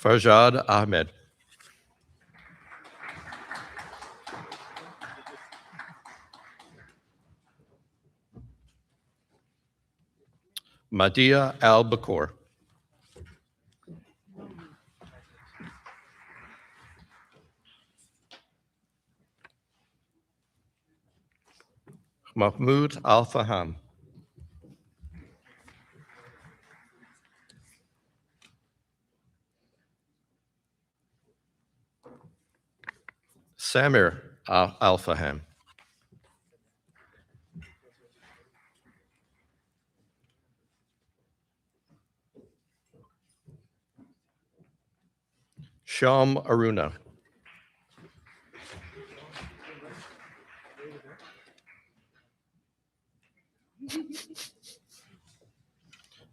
Farjad Ahmed. Madia Al-Bakor. Mahmoud Al-Faham. Samir Al-Faham. Sham Aruna.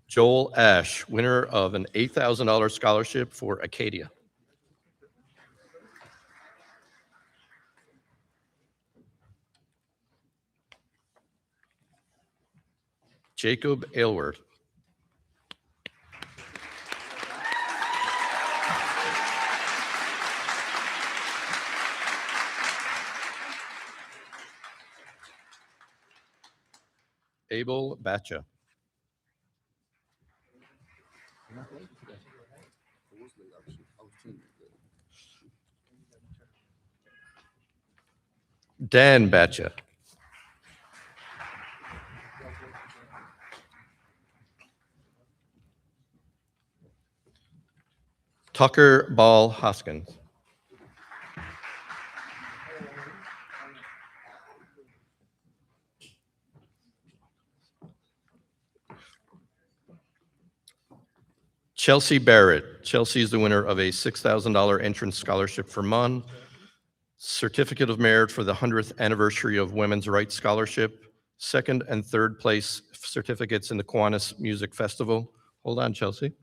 Joel Ash, winner of an $8,000 scholarship for Acadia. Jacob Aylward. Abel Batcha. Dan Batcha. Tucker Ball Hoskins. Chelsea Barrett. Chelsea is the winner of a $6,000 entrance scholarship for MUN, Certificate of Merit for the 100th anniversary of Women's Rights Scholarship, second and third place certificates in the Kiwanis Music Festival. Hold on, Chelsea.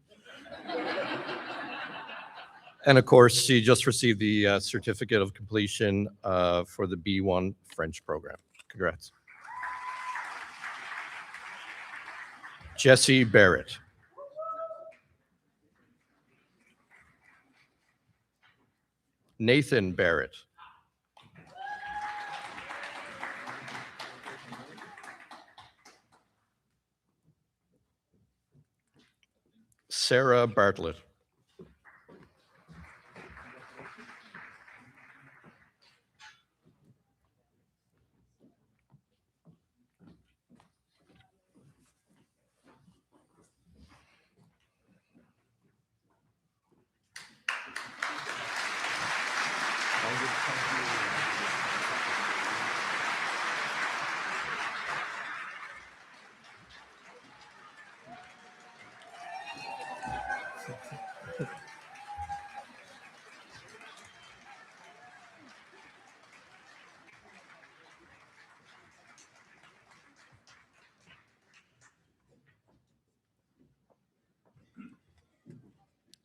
And of course, she just received the certificate of completion for the B1 French program. Congrats. Jesse Barrett. Nathan Barrett. Sarah Bartlett.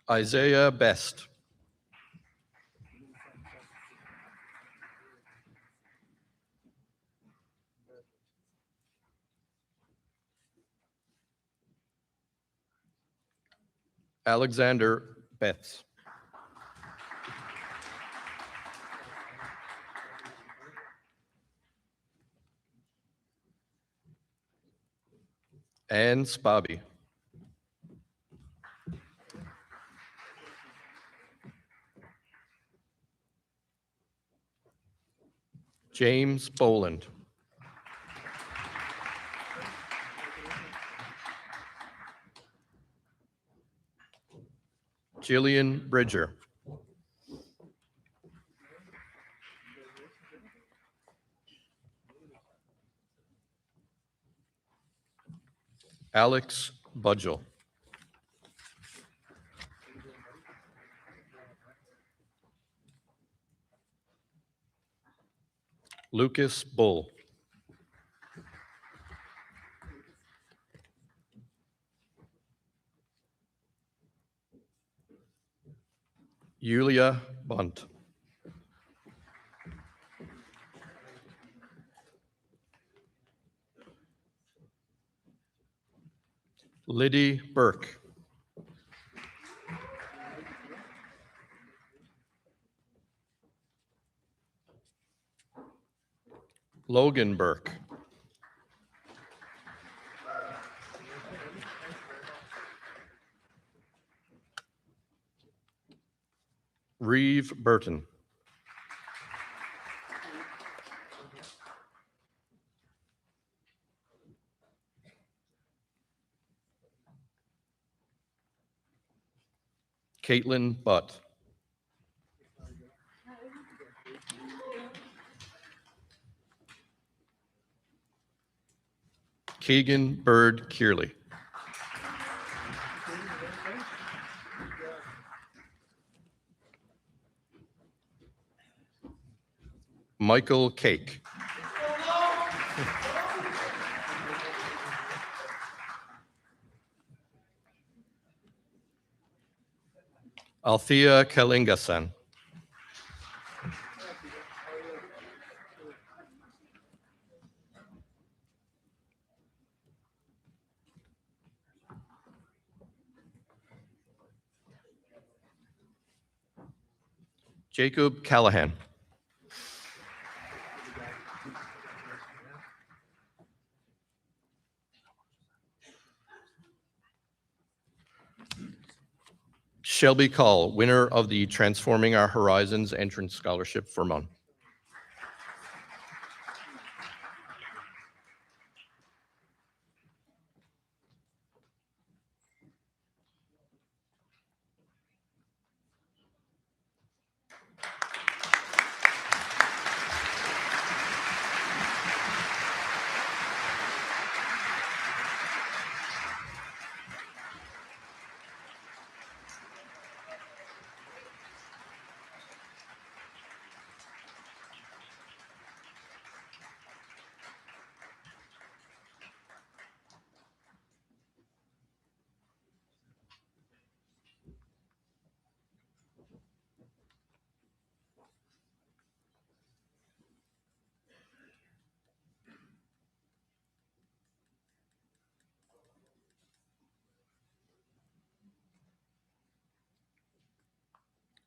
Isaiah Best. Alexander Betts. Anne Spobby. James Boland. Jillian Bridger. Alex Budgel. Lucas Bull. Yulia Bunt. Liddy Burke. Logan Burke. Reeve Burton. Caitlin Butt. Keegan Bird Kearley. Michael Cake. Althea Kalingasan. Jacob Callahan. Shelby Call, winner of the Transforming Our Horizons Entrance Scholarship for MUN.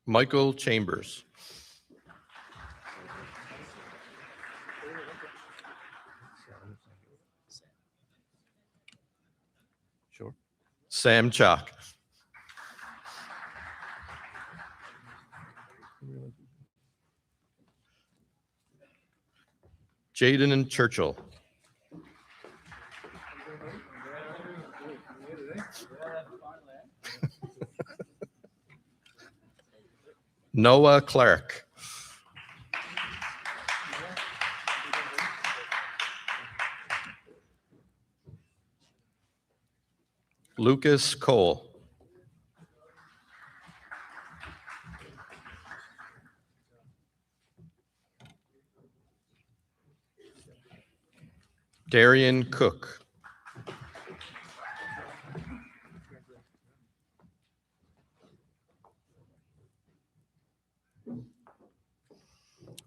Michael Chambers. Sure. Sam Chalk. Jaden and Churchill. Noah Clark. Lucas Cole. Darian Cook.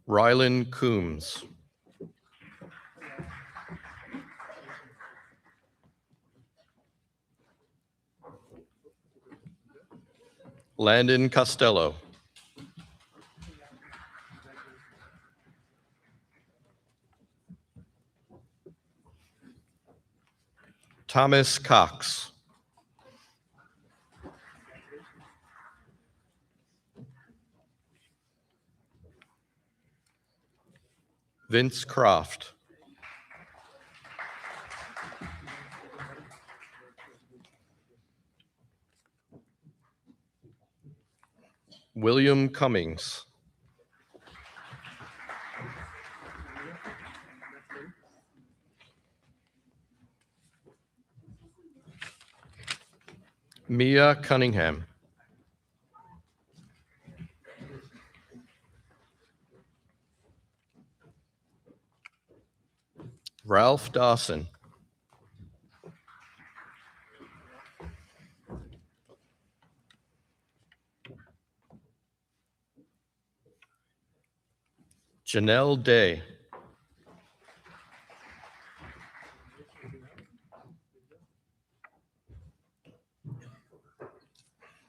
Rylan Coombs. Landon Costello. Thomas Cox. Vince Croft. William Cummings. Mia Cunningham. Ralph Dawson. Janelle Day.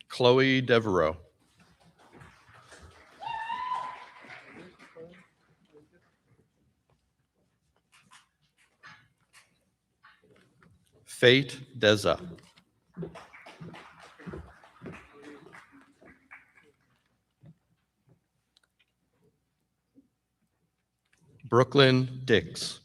Chloe Devereaux. Fate Deza. Brooklyn Dix.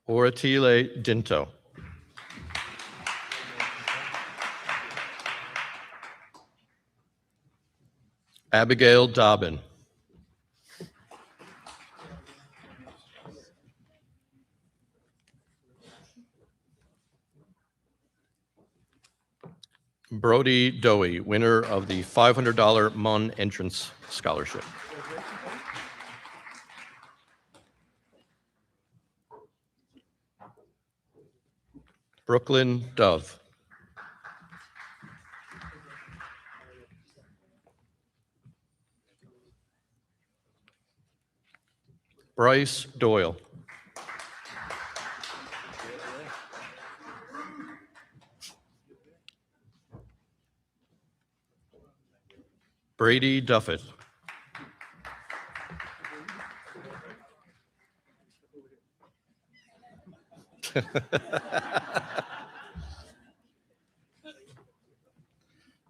Oratile Dinto. Abigail Dobbin. Brody Dowie, winner of the $500 MUN Entrance Scholarship. Brooklyn Dove. Bryce Doyle. Brady Duffett.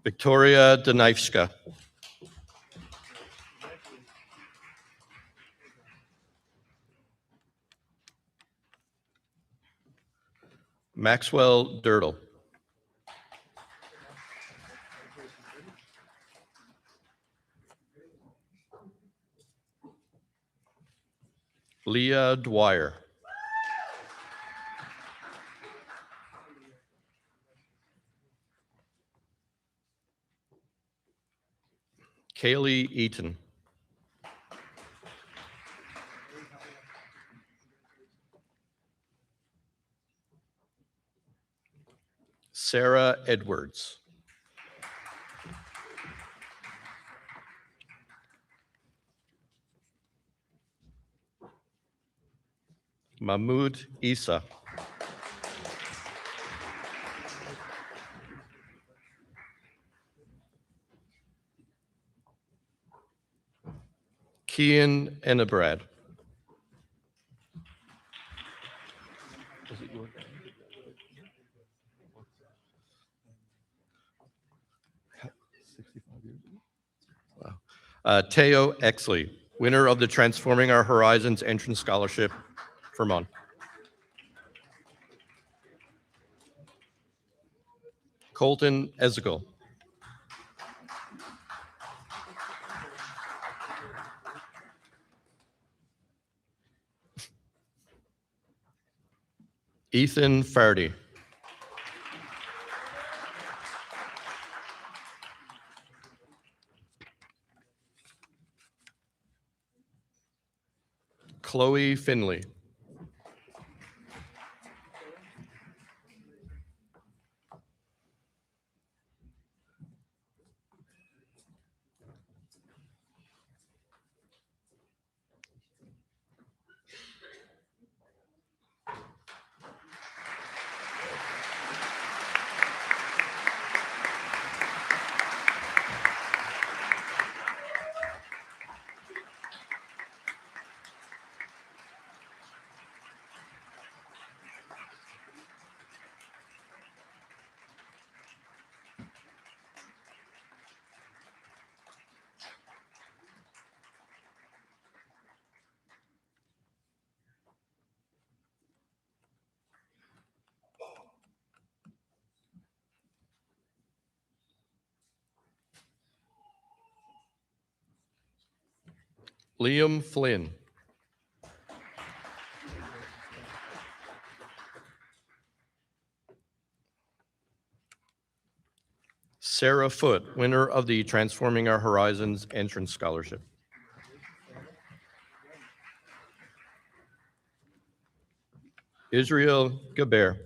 Victoria Danivska. Maxwell Dirtle. Leah Dwyer. Kaylee Eaton. Sarah Edwards. Mahmoud Isa. Kian Enebrad. Wow. Teo Exley, winner of the Transforming Our Horizons Entrance Scholarship for MUN. Colton Ezekiel. Ethan Fardy. Chloe Finley. Liam Flynn. Sarah Foote, winner of the Transforming Our Horizons Entrance Scholarship. Israel Gaber.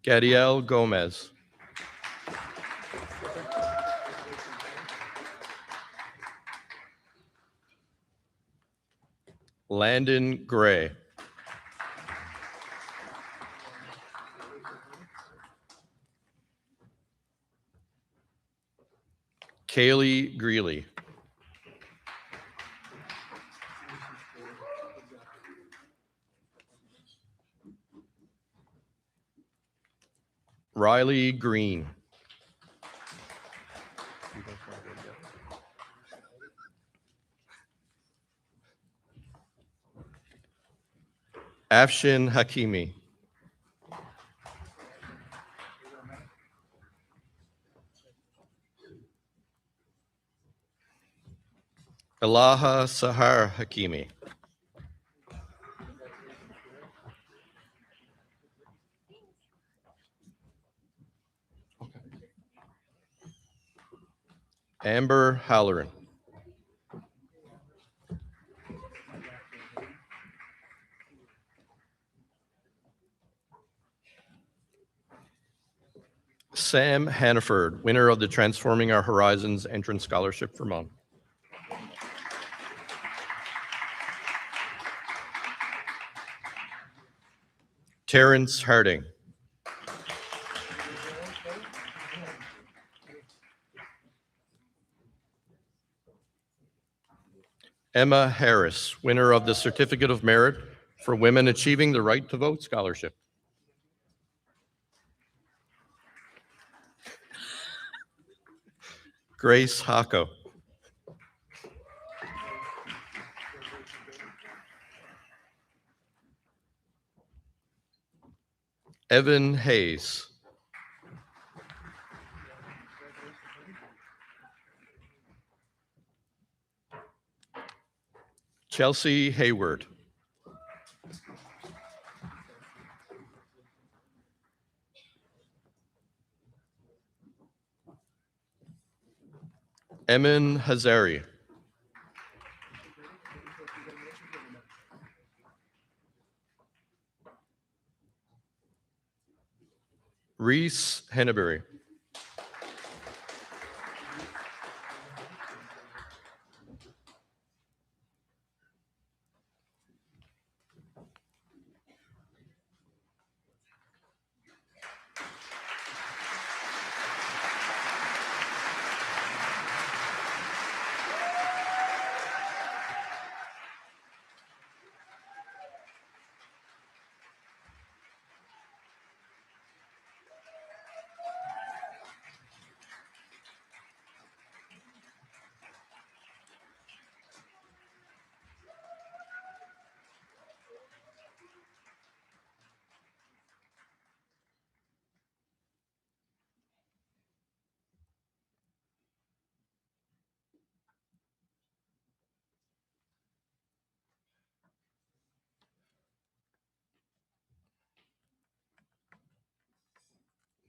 Gadiel Gomez. Landon Gray. Kaylee Greeley. Riley Green. Afshin Hakimi. Elaha Sahar Hakimi. Amber Halloran. Sam Hannaford, winner of the Transforming Our Horizons Entrance Scholarship for Mom. Terrence Harding. Emma Harris, winner of the Certificate of Merit for Women Achieving the Right to Vote Scholarship. Grace Hako. Evan Hayes. Chelsea Hayward. Emin Hazari. Reese Henneberry.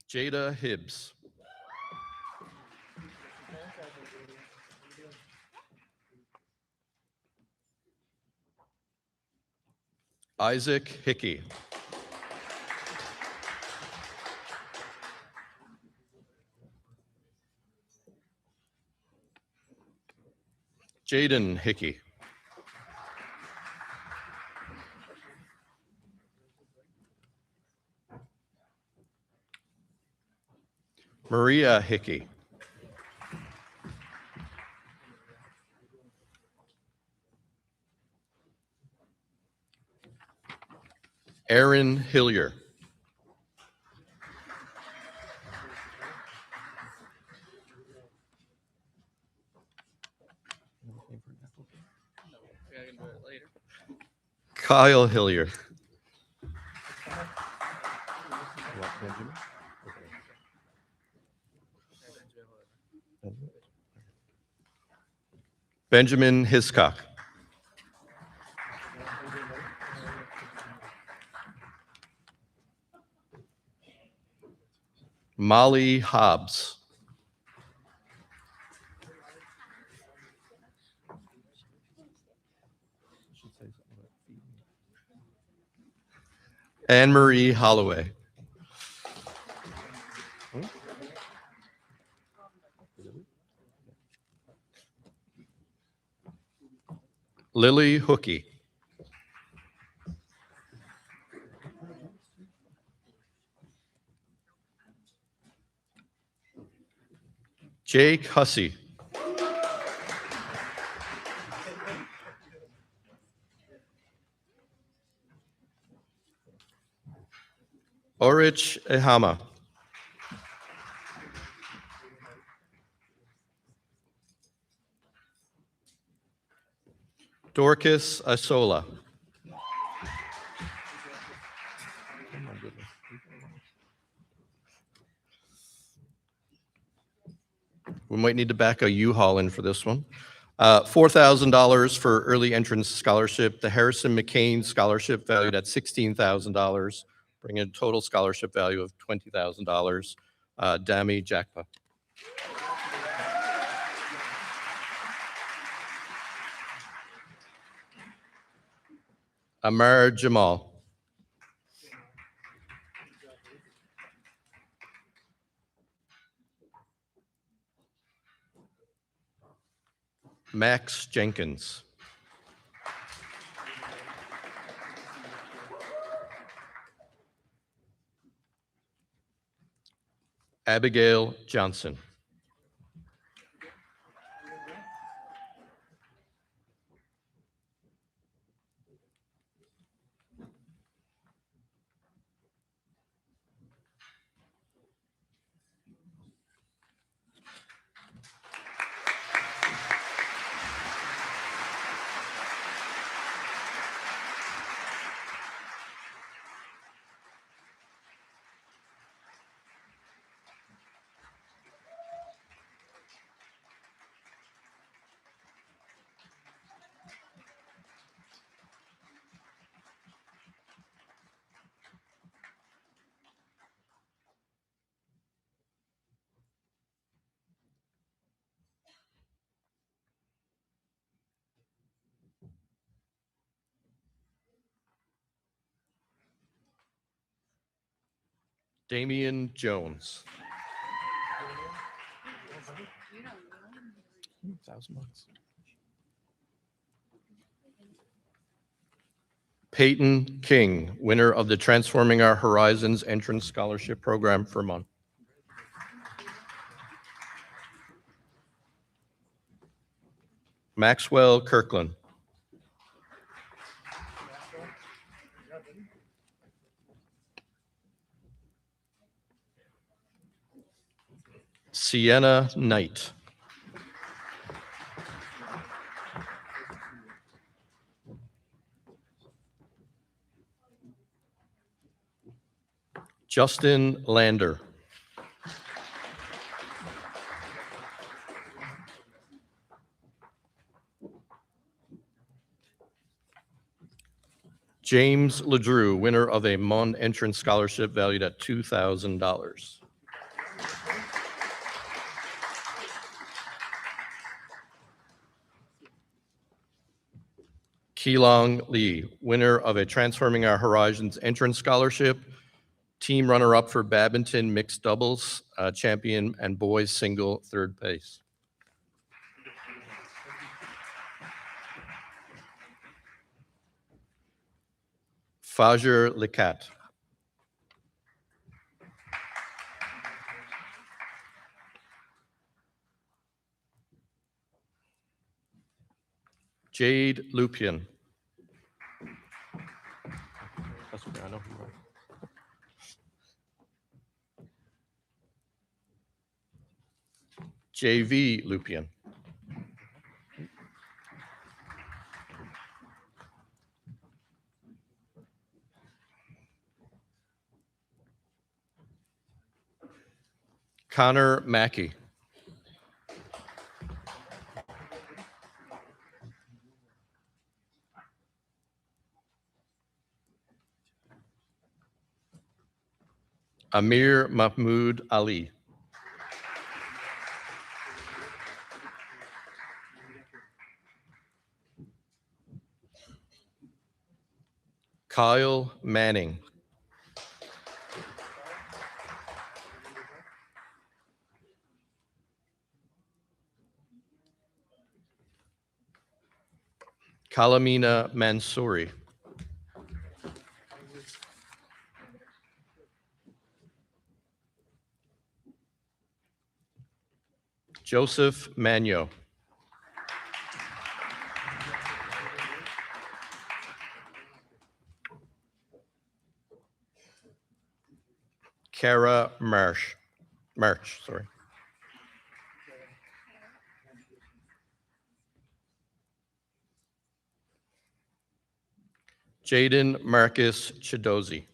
Jada Hibbs. Isaac Hickey. Jaden Hickey. Maria Hickey. Aaron Hillier. Kyle Hillier. Benjamin Hiscock. Molly Hobbs. Anne-Marie Holloway. Lily Hookey. Jake Hussey. Orich Ehama. Dorcas Asola. might need to back a U-Haul in for this one. $4,000 for early entrance scholarship. The Harrison McCain scholarship valued at $16,000, bringing a total scholarship value of $20,000. Dami Jakpa. Amar Jamal. Max Jenkins. Abigail Johnson. Damian Jones. $1,000. Peyton King, winner of the Transforming Our Horizons Entrance Scholarship Program for MUN. Maxwell Kirkland. Sienna Knight. Justin Lander. James LeDrew, winner of a MUN entrance scholarship valued at $2,000. Keelong Lee, winner of a Transforming Our Horizons entrance scholarship, team runner-up for badminton mixed doubles, champion, and boys single third place. Fajer Likat. Jade Lupian. That's okay, I know who you are. JV Lupian. Connor Mackey. Amir Mahmood Ali. Kyle Manning. Kalamina Mansouri. Joseph Magno. Kara March, sorry. Jaden Marcus Chidozi.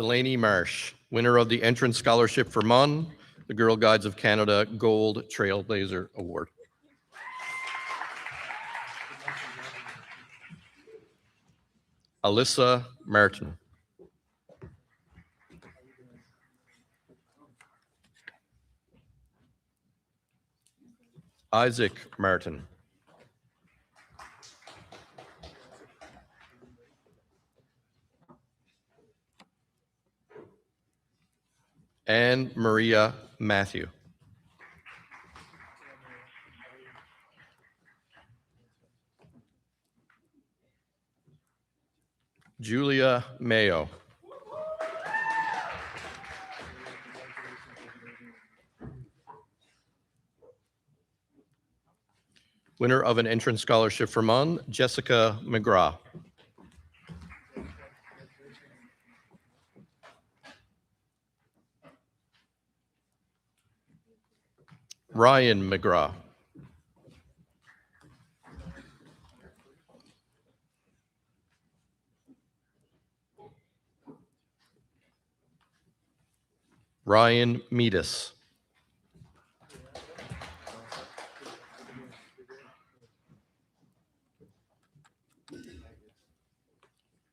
Delaney Marsh, winner of the Entrance Scholarship for MUN, the Girl Guides of Canada Gold Trailblazer Award. Alyssa Martin. Isaac Martin. Anne Maria Matthew. Julia Mayo. Winner of an Entrance Scholarship for MUN, Jessica McGraw. Ryan McGraw. Ryan Meadis.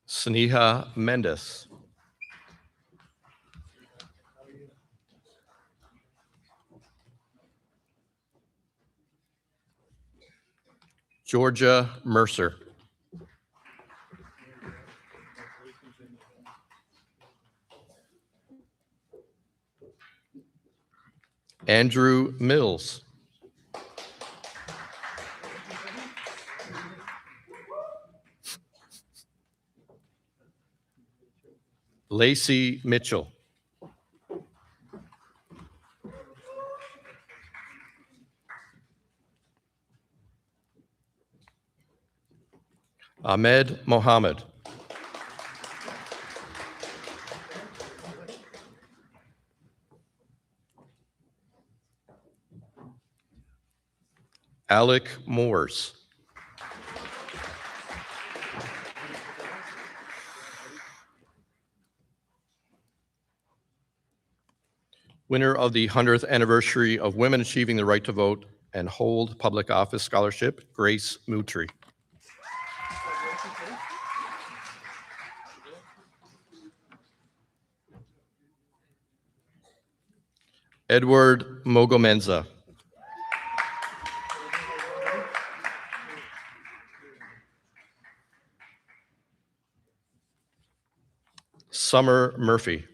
Sneha Mendes. Georgia Mercer. Andrew Mills. Lacey Mitchell. Ahmed Mohammed. Alec Moores. Winner of the 100th anniversary of Women Achieving the Right to Vote and Hold Public Office Scholarship, Grace Moutry. Edward Mogomenza. Summer Murphy.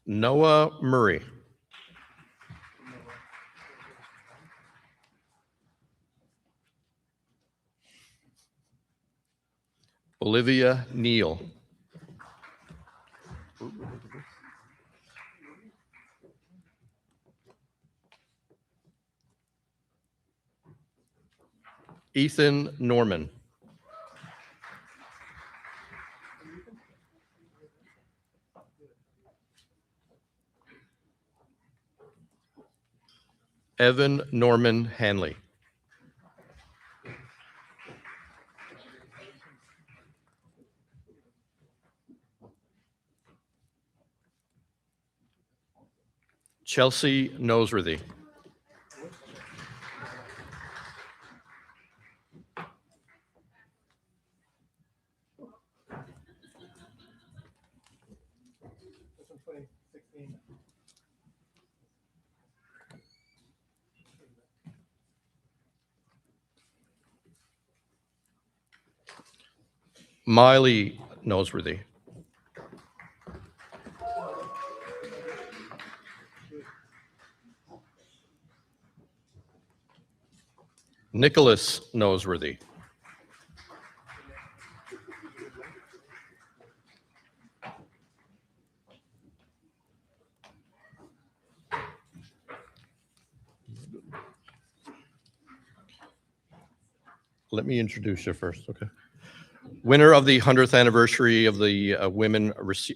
Noah Murray. Olivia Neal. Ethan Norman. Evan Norman Hanley. Chelsea Noseworthy. Miley Noseworthy. Nicholas Noseworthy. Let me introduce you first, okay? Winner of the 100th anniversary of the Women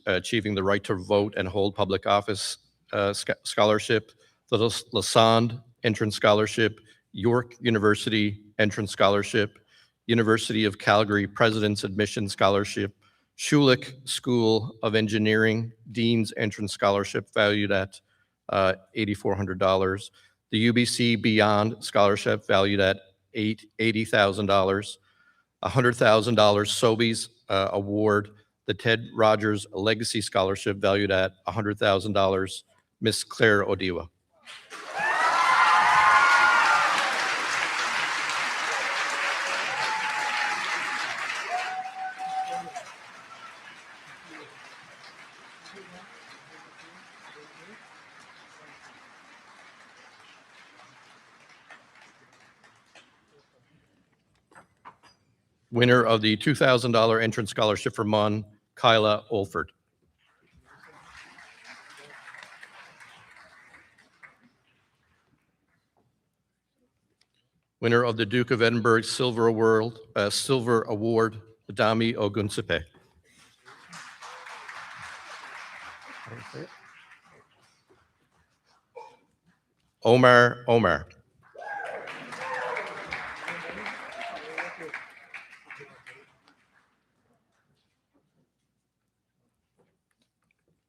Achieving the Right to Vote and Hold Public Office Scholarship, the Lassonde Entrance Scholarship, York University Entrance Scholarship, University of Calgary President's Admission Scholarship, Schulich School of Engineering Dean's Entrance Scholarship valued at $8,400, the UBC Beyond Scholarship valued at $80,000, $100,000 Sobeys Award, the Ted Rogers Legacy Scholarship valued at $100,000, Miss Claire Odiwa. Winner of the $2,000 Entrance Scholarship for MUN, Kyla Olford. Winner of the Duke of Edinburgh Silver Award, Dami Ogunsipe. Omar.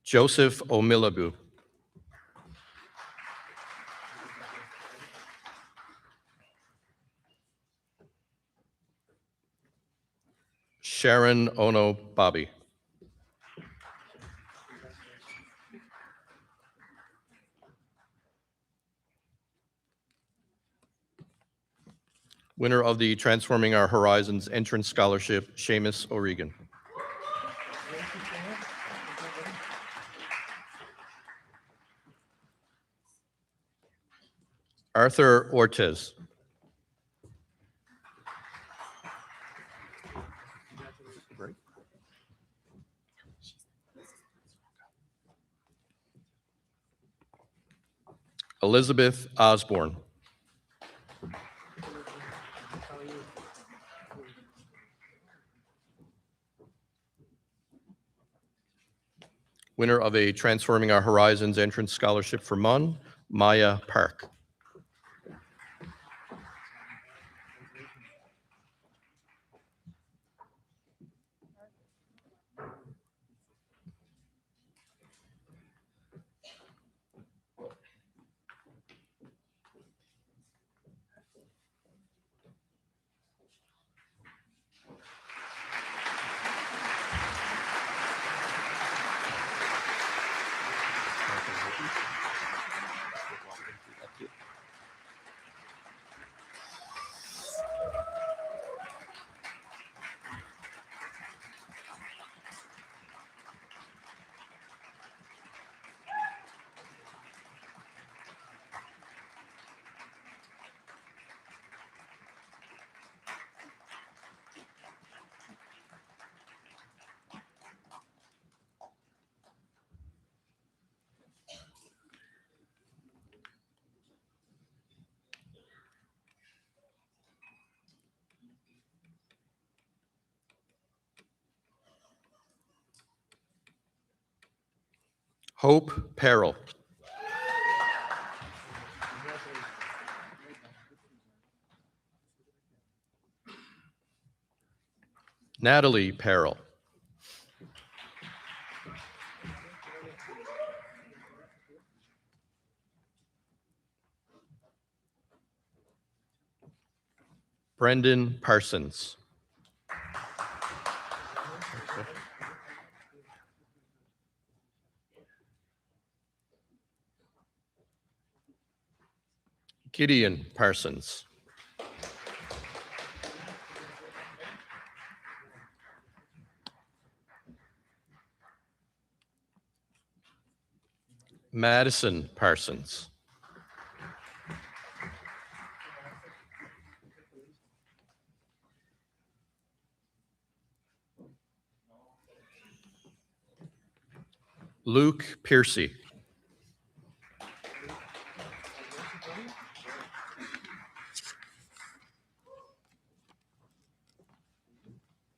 Joseph Omilabu. Sharon Ono Bobby. Winner of the Transforming Our Horizons Entrance Scholarship, Seamus O'Regan. Arthur Ortiz. Elizabeth Osborne. Winner of a Transforming Our Horizons Entrance Scholarship for MUN, Maya Park. Hope Peril. Natalie Peril. Brendan Parsons. Gideon Parsons. Madison Parsons. Luke Piercy.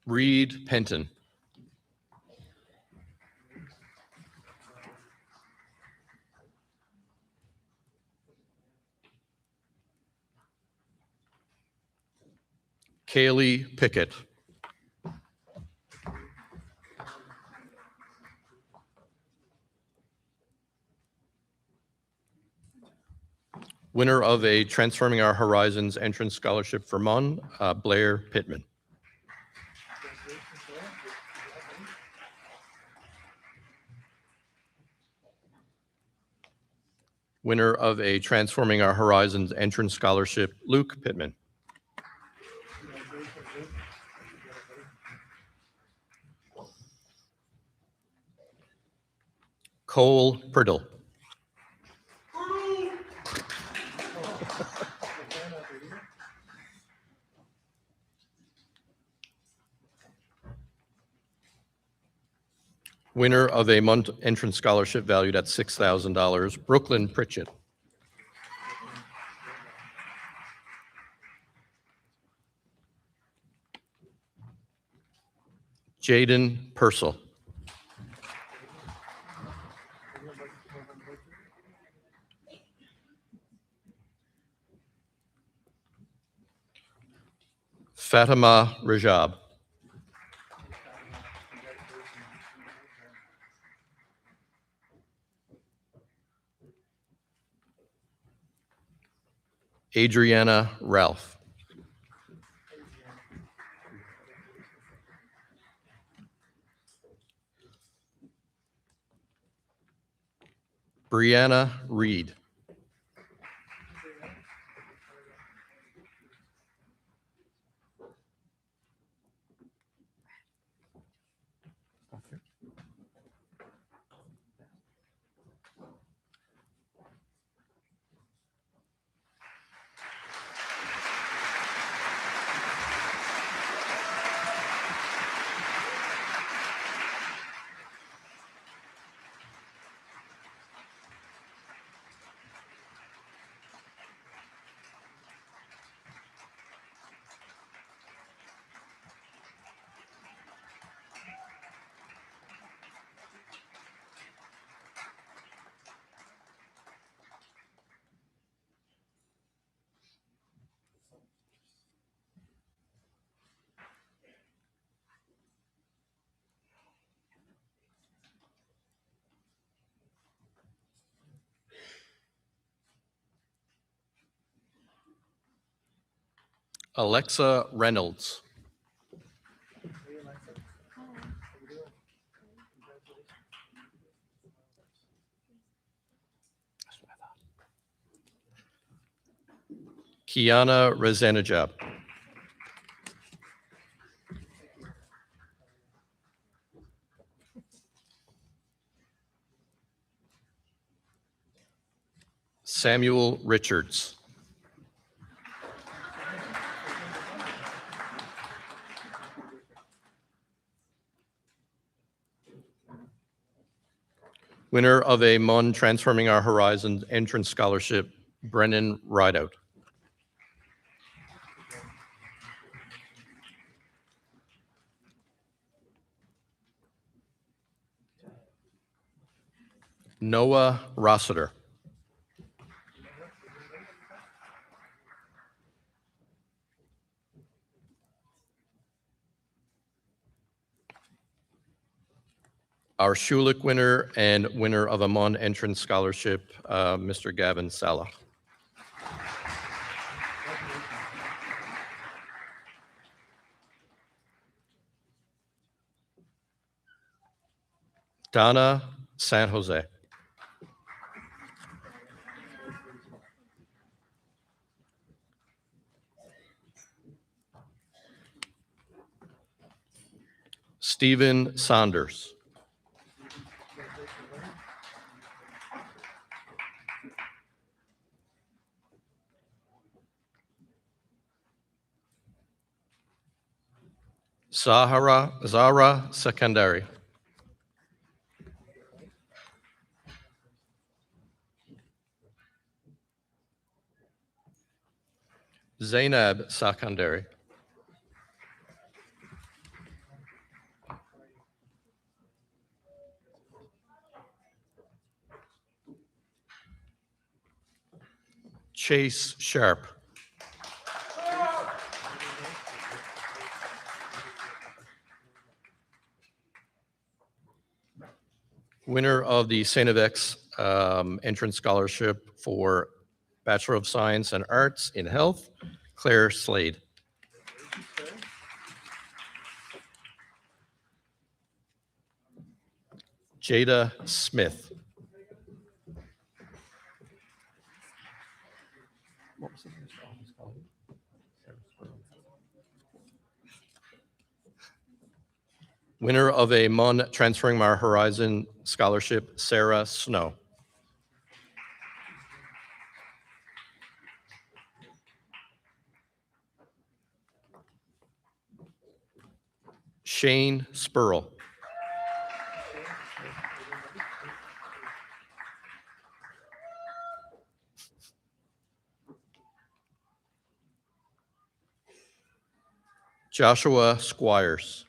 Reed Penton. Kaylee Pickett. Winner of a Transforming Our Horizons entrance scholarship for MUN, Blair Pittman. Winner of a Transforming Our Horizons entrance scholarship, Luke Pittman. Cole Priddle. Winner of a MUN entrance scholarship valued at $6,000, Brooklyn Pritchett. Jaden Purcell. Fatima Rajab. Adriana Ralph. Brianna Reed. Alexa Reynolds. Kiana Rezanajab. Samuel Richards. Winner of a MUN Transforming Our Horizons entrance scholarship, Brennan Rideout. Noah Rossiter. Our Schulich winner and winner of a MUN entrance scholarship, Mr. Gavin Sala. Donna San Jose. Stephen Saunders. Zahra Secondary. Zainab Secondary. Chase Sharp. Winner of the St. FX entrance scholarship for Bachelor of Science and Arts in Health, Claire Slade. Jada Smith. Winner of a MUN Transferring My Horizon Scholarship, Sarah Snow. Shane Spurl. Joshua Squires.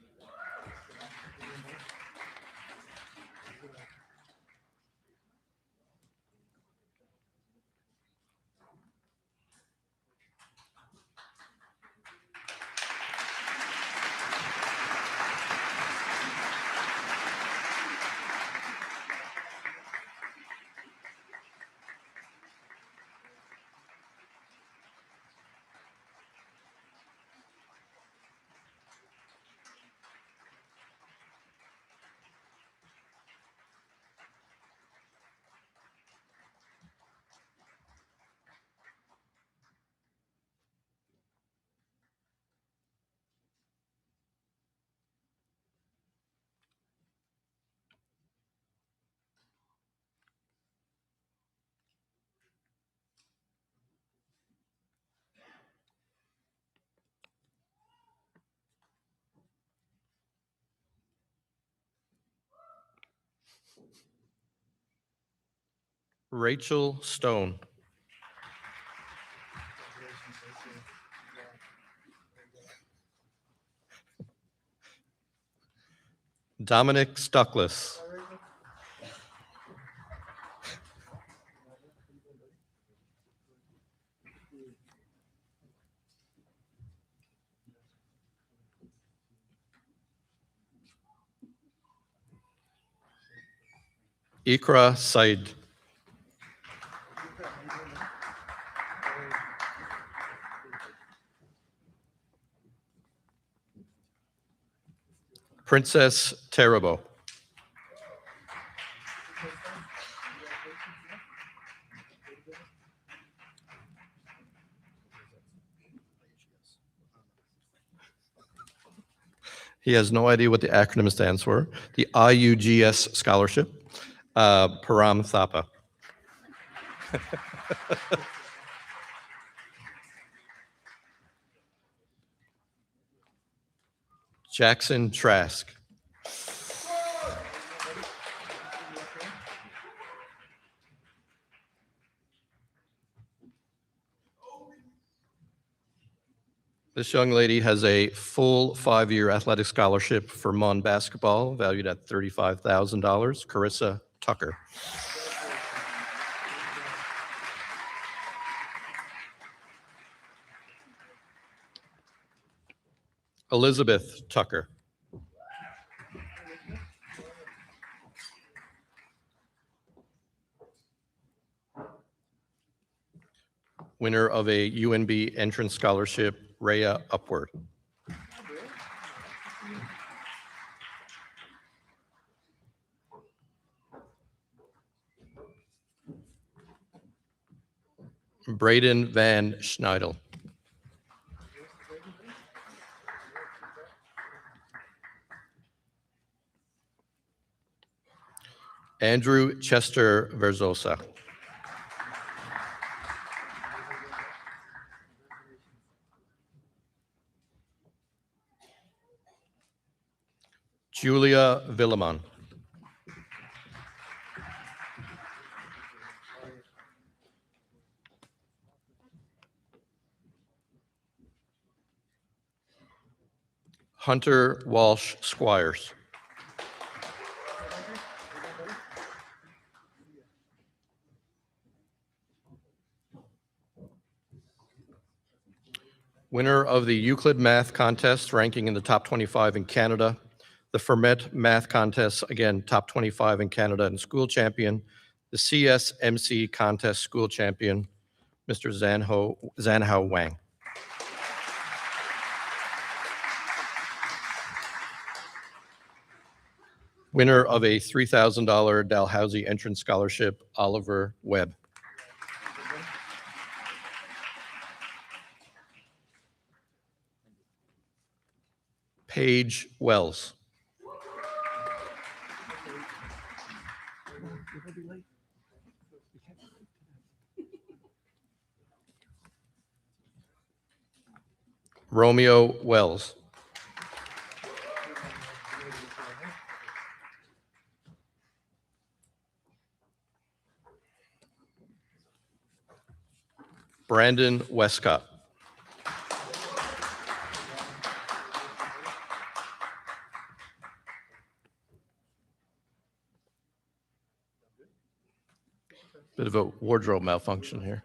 Rachel Stone. Dominic Stuckless. Ikra Said. Princess Terabo. He has no idea what the acronym stands for. The IUGS Scholarship, Param Thapa. Jackson Trask. This young lady has a full 5-year athletic scholarship for MUN basketball, valued at $35,000. Carissa Tucker. Elizabeth Tucker. Winner of a UNB entrance scholarship, Rhea Upward. Braden Van Schneidel. Andrew Chester Verzosa. Julia Villeman. Hunter Walsh Squires. Winner of the Euclid Math Contest, ranking in the top 25 in Canada. The Fermet Math Contest, again, top 25 in Canada and school champion. The CSMC Contest school champion, Mr. Zanhao Wang. Winner of a $3,000 Dalhousie Entrance Scholarship, Oliver Webb. Paige Wells. Romeo Wells. Brandon Westcott. Bit of a wardrobe malfunction here.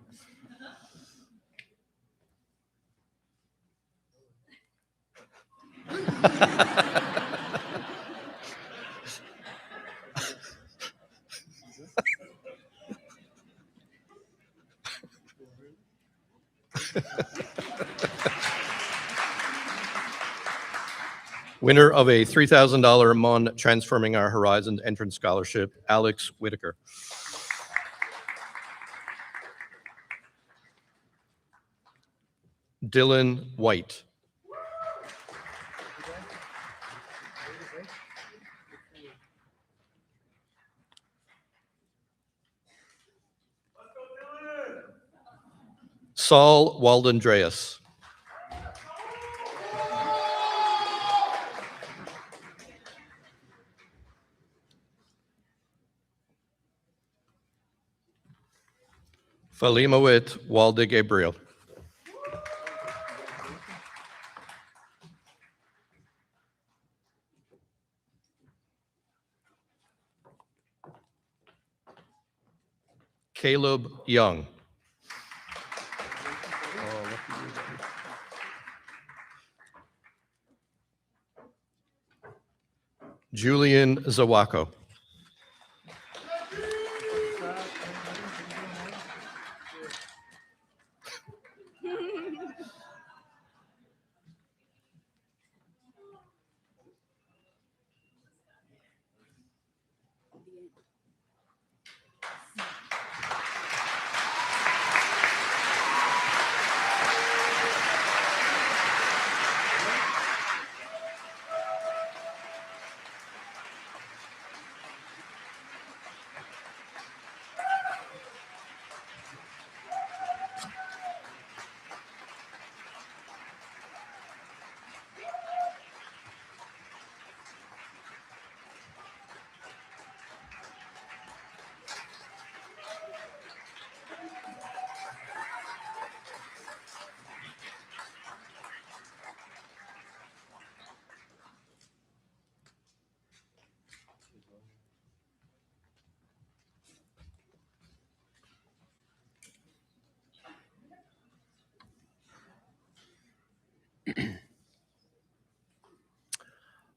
Winner of a $3,000 MUN Transforming Our Horizons Entrance Scholarship, Alex Whitaker. Dylan White. Saul Waldendreas. Falimawit Walde Gabriel. Caleb Young. Julian Zawako.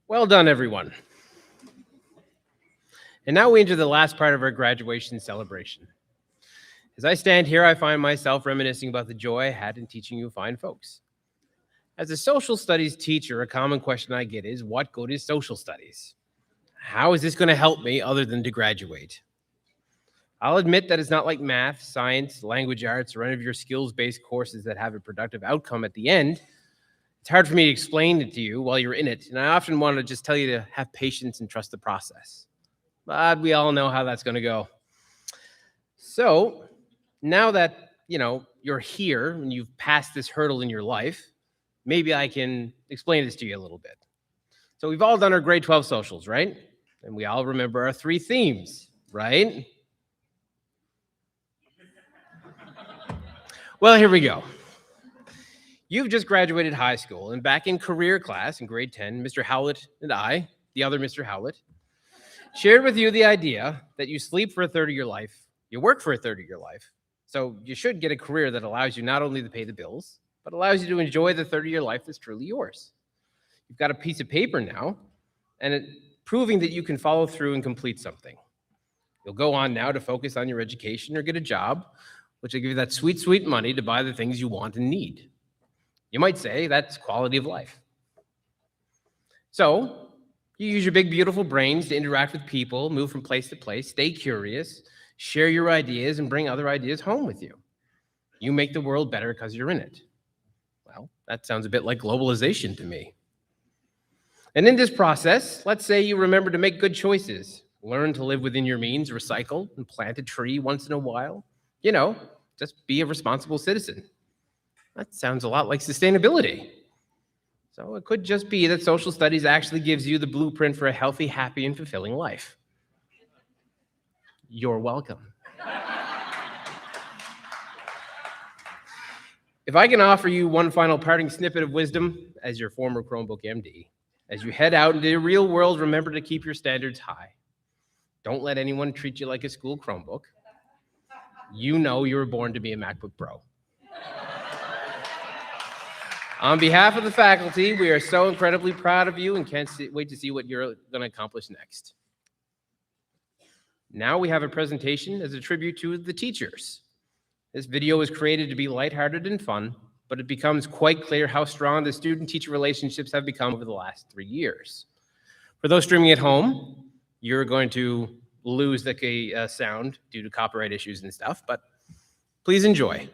Well done, everyone. And now we enter the last part of our graduation celebration. As I stand here, I find myself reminiscing about the joy I had in teaching you fine folks. As a social studies teacher, a common question I get is, what good is social studies? How is this going to help me other than to graduate? I'll admit that it's not like math, science, language arts, or any of your skills-based courses that have a productive outcome at the end. It's hard for me to explain it to you while you're in it, and I often want to just tell you to have patience and trust the process. But we all know how that's going to go. So now that, you're here and you've passed this hurdle in your life, maybe I can explain this to you a little bit. So we've all done our grade 12 socials, right? And we all remember our 3 themes, right? Well, here we go. You've just graduated high school, and back in career class in grade 10, Mr. Howlett and I, the other Mr. Howlett, shared with you the idea that you sleep for a third of your life, you work for a third of your life, so you should get a career that allows you not only to pay the bills, but allows you to enjoy the third of your life that's truly yours. You've got a piece of paper now, and proving that you can follow through and complete something. You'll go on now to focus on your education or get a job, which will give you that sweet, sweet money to buy the things you want and need. You might say that's quality of life. So you use your big, beautiful brains to interact with people, move from place to place, stay curious, share your ideas, and bring other ideas home with you. You make the world better because you're in it. Well, that sounds a bit like globalization to me. And in this process, let's say you remember to make good choices, learn to live within your means, recycle, and plant a tree once in a while. You know, just be a responsible citizen. That sounds a lot like sustainability. So it could just be that social studies actually gives you the blueprint for a healthy, happy, and fulfilling life. You're welcome. If I can offer you one final parting snippet of wisdom as your former Chromebook MD, as you head out into the real world, remember to keep your standards high. Don't let anyone treat you like a school Chromebook. You know you were born to be a MacBook Pro. On behalf of the faculty, we are so incredibly proud of you and can't wait to see what you're going to accomplish next. Now we have a presentation as a tribute to the teachers. This video was created to be lighthearted and fun, but it becomes quite clear how strong the student-teacher relationships have become over the last 3 years. For those streaming at home, you're going to lose the sound due to copyright issues and stuff, but please enjoy.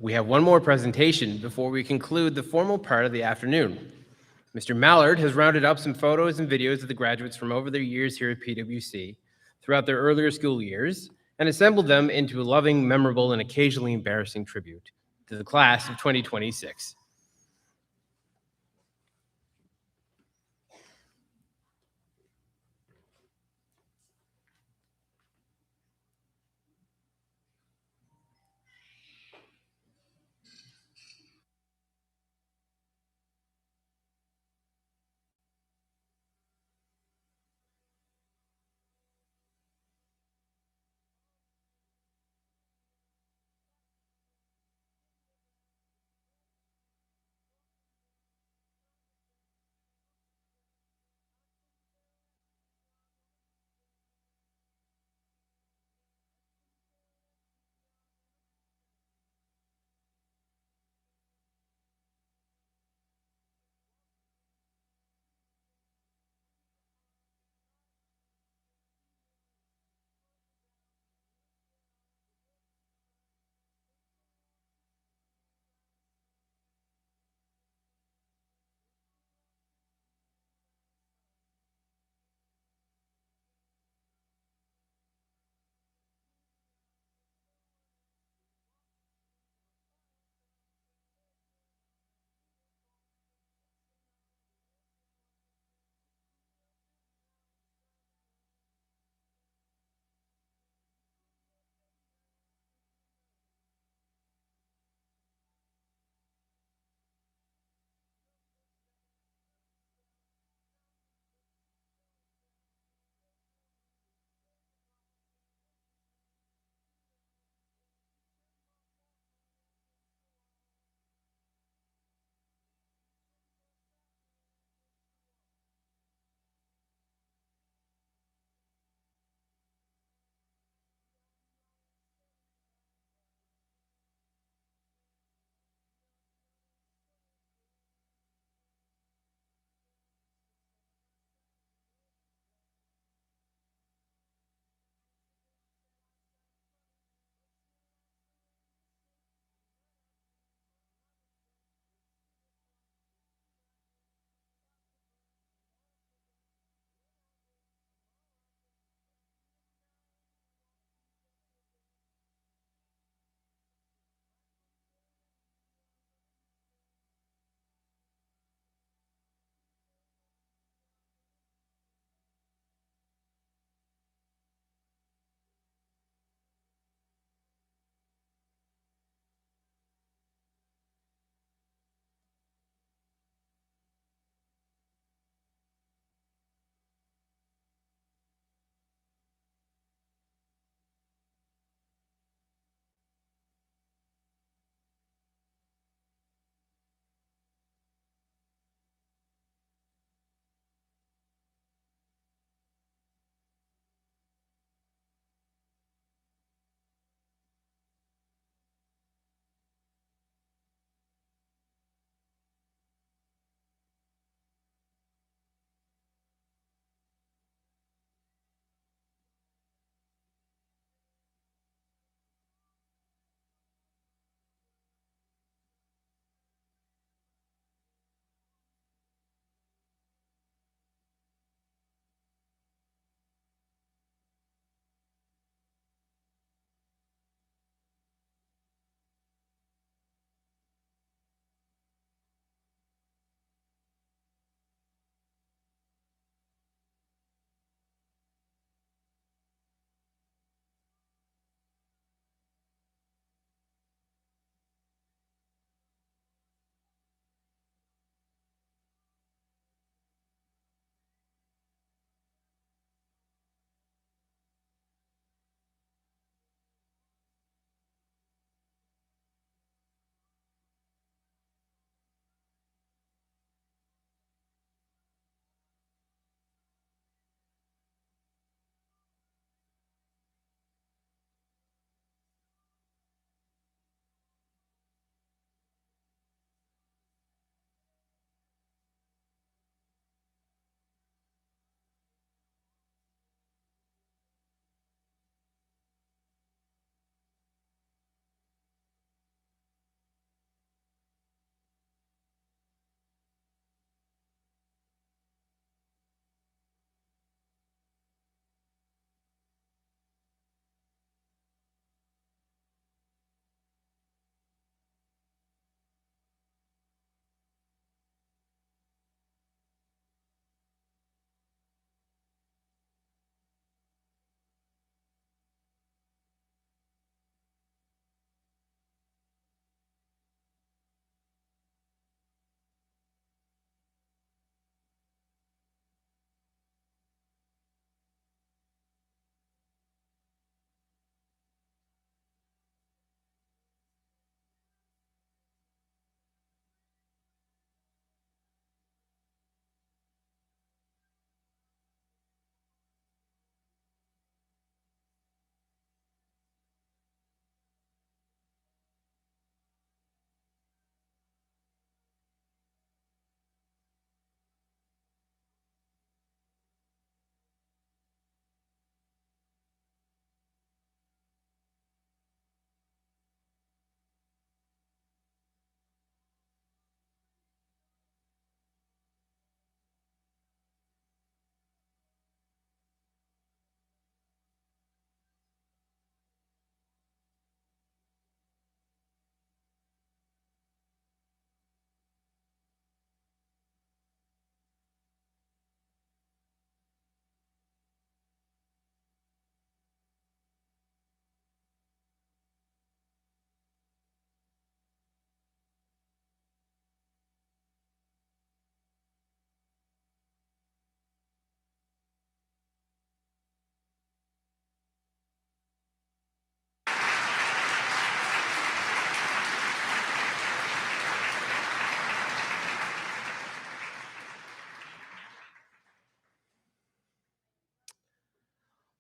We have one more presentation before we conclude the formal part of the afternoon. Mr. Mallard has rounded up some photos and videos of the graduates from over their years here at PWC throughout their earlier school years and assembled them into a loving, memorable, and occasionally embarrassing tribute to the class of 2026.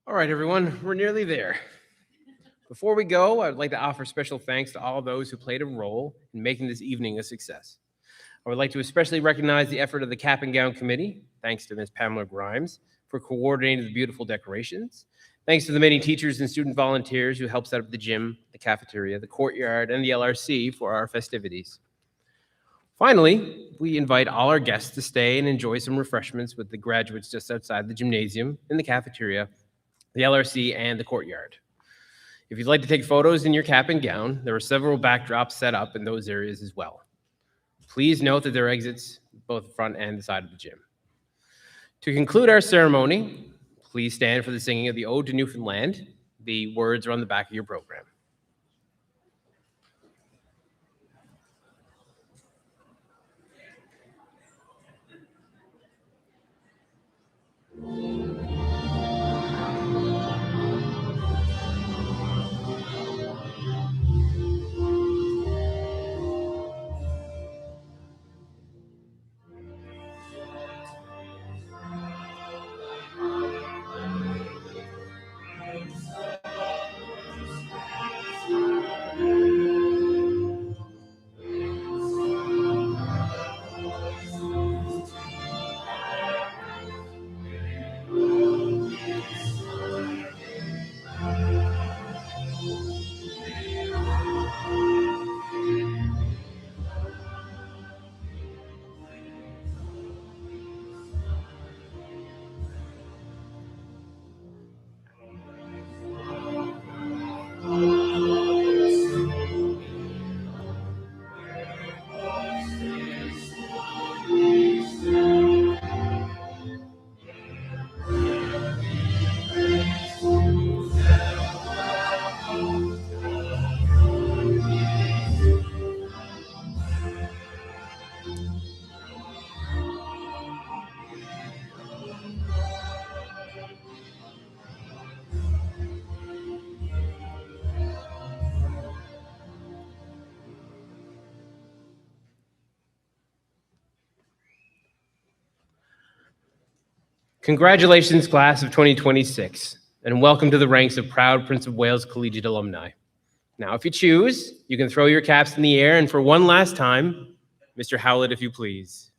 All right, everyone, we're nearly there. Before we go, I'd like to offer special thanks to all those who played a role in making this evening a success. I would like to especially recognize the effort of the Cap and Gown Committee, thanks to Ms. Pamela Grimes for coordinating the beautiful decorations. Thanks to the many teachers and student volunteers who helped set up the gym, the cafeteria, the courtyard, and the LRC for our festivities. Finally, we invite all our guests to stay and enjoy some refreshments with the graduates just outside the gymnasium, in the cafeteria, the LRC, and the courtyard. If you'd like to take photos in your cap and gown, there are several backdrops set up in those areas as well. Please note that there are exits both the front and the side of the gym. To conclude our ceremony, please stand for the singing of the Ode to Newfoundland. The words are on the back of your program. Congratulations, class of 2026, and welcome to the ranks of proud Prince of Wales Collegiate alumni. Now, if you choose, you can throw your caps in the air, and for one last time, Mr. Howlett, if you please.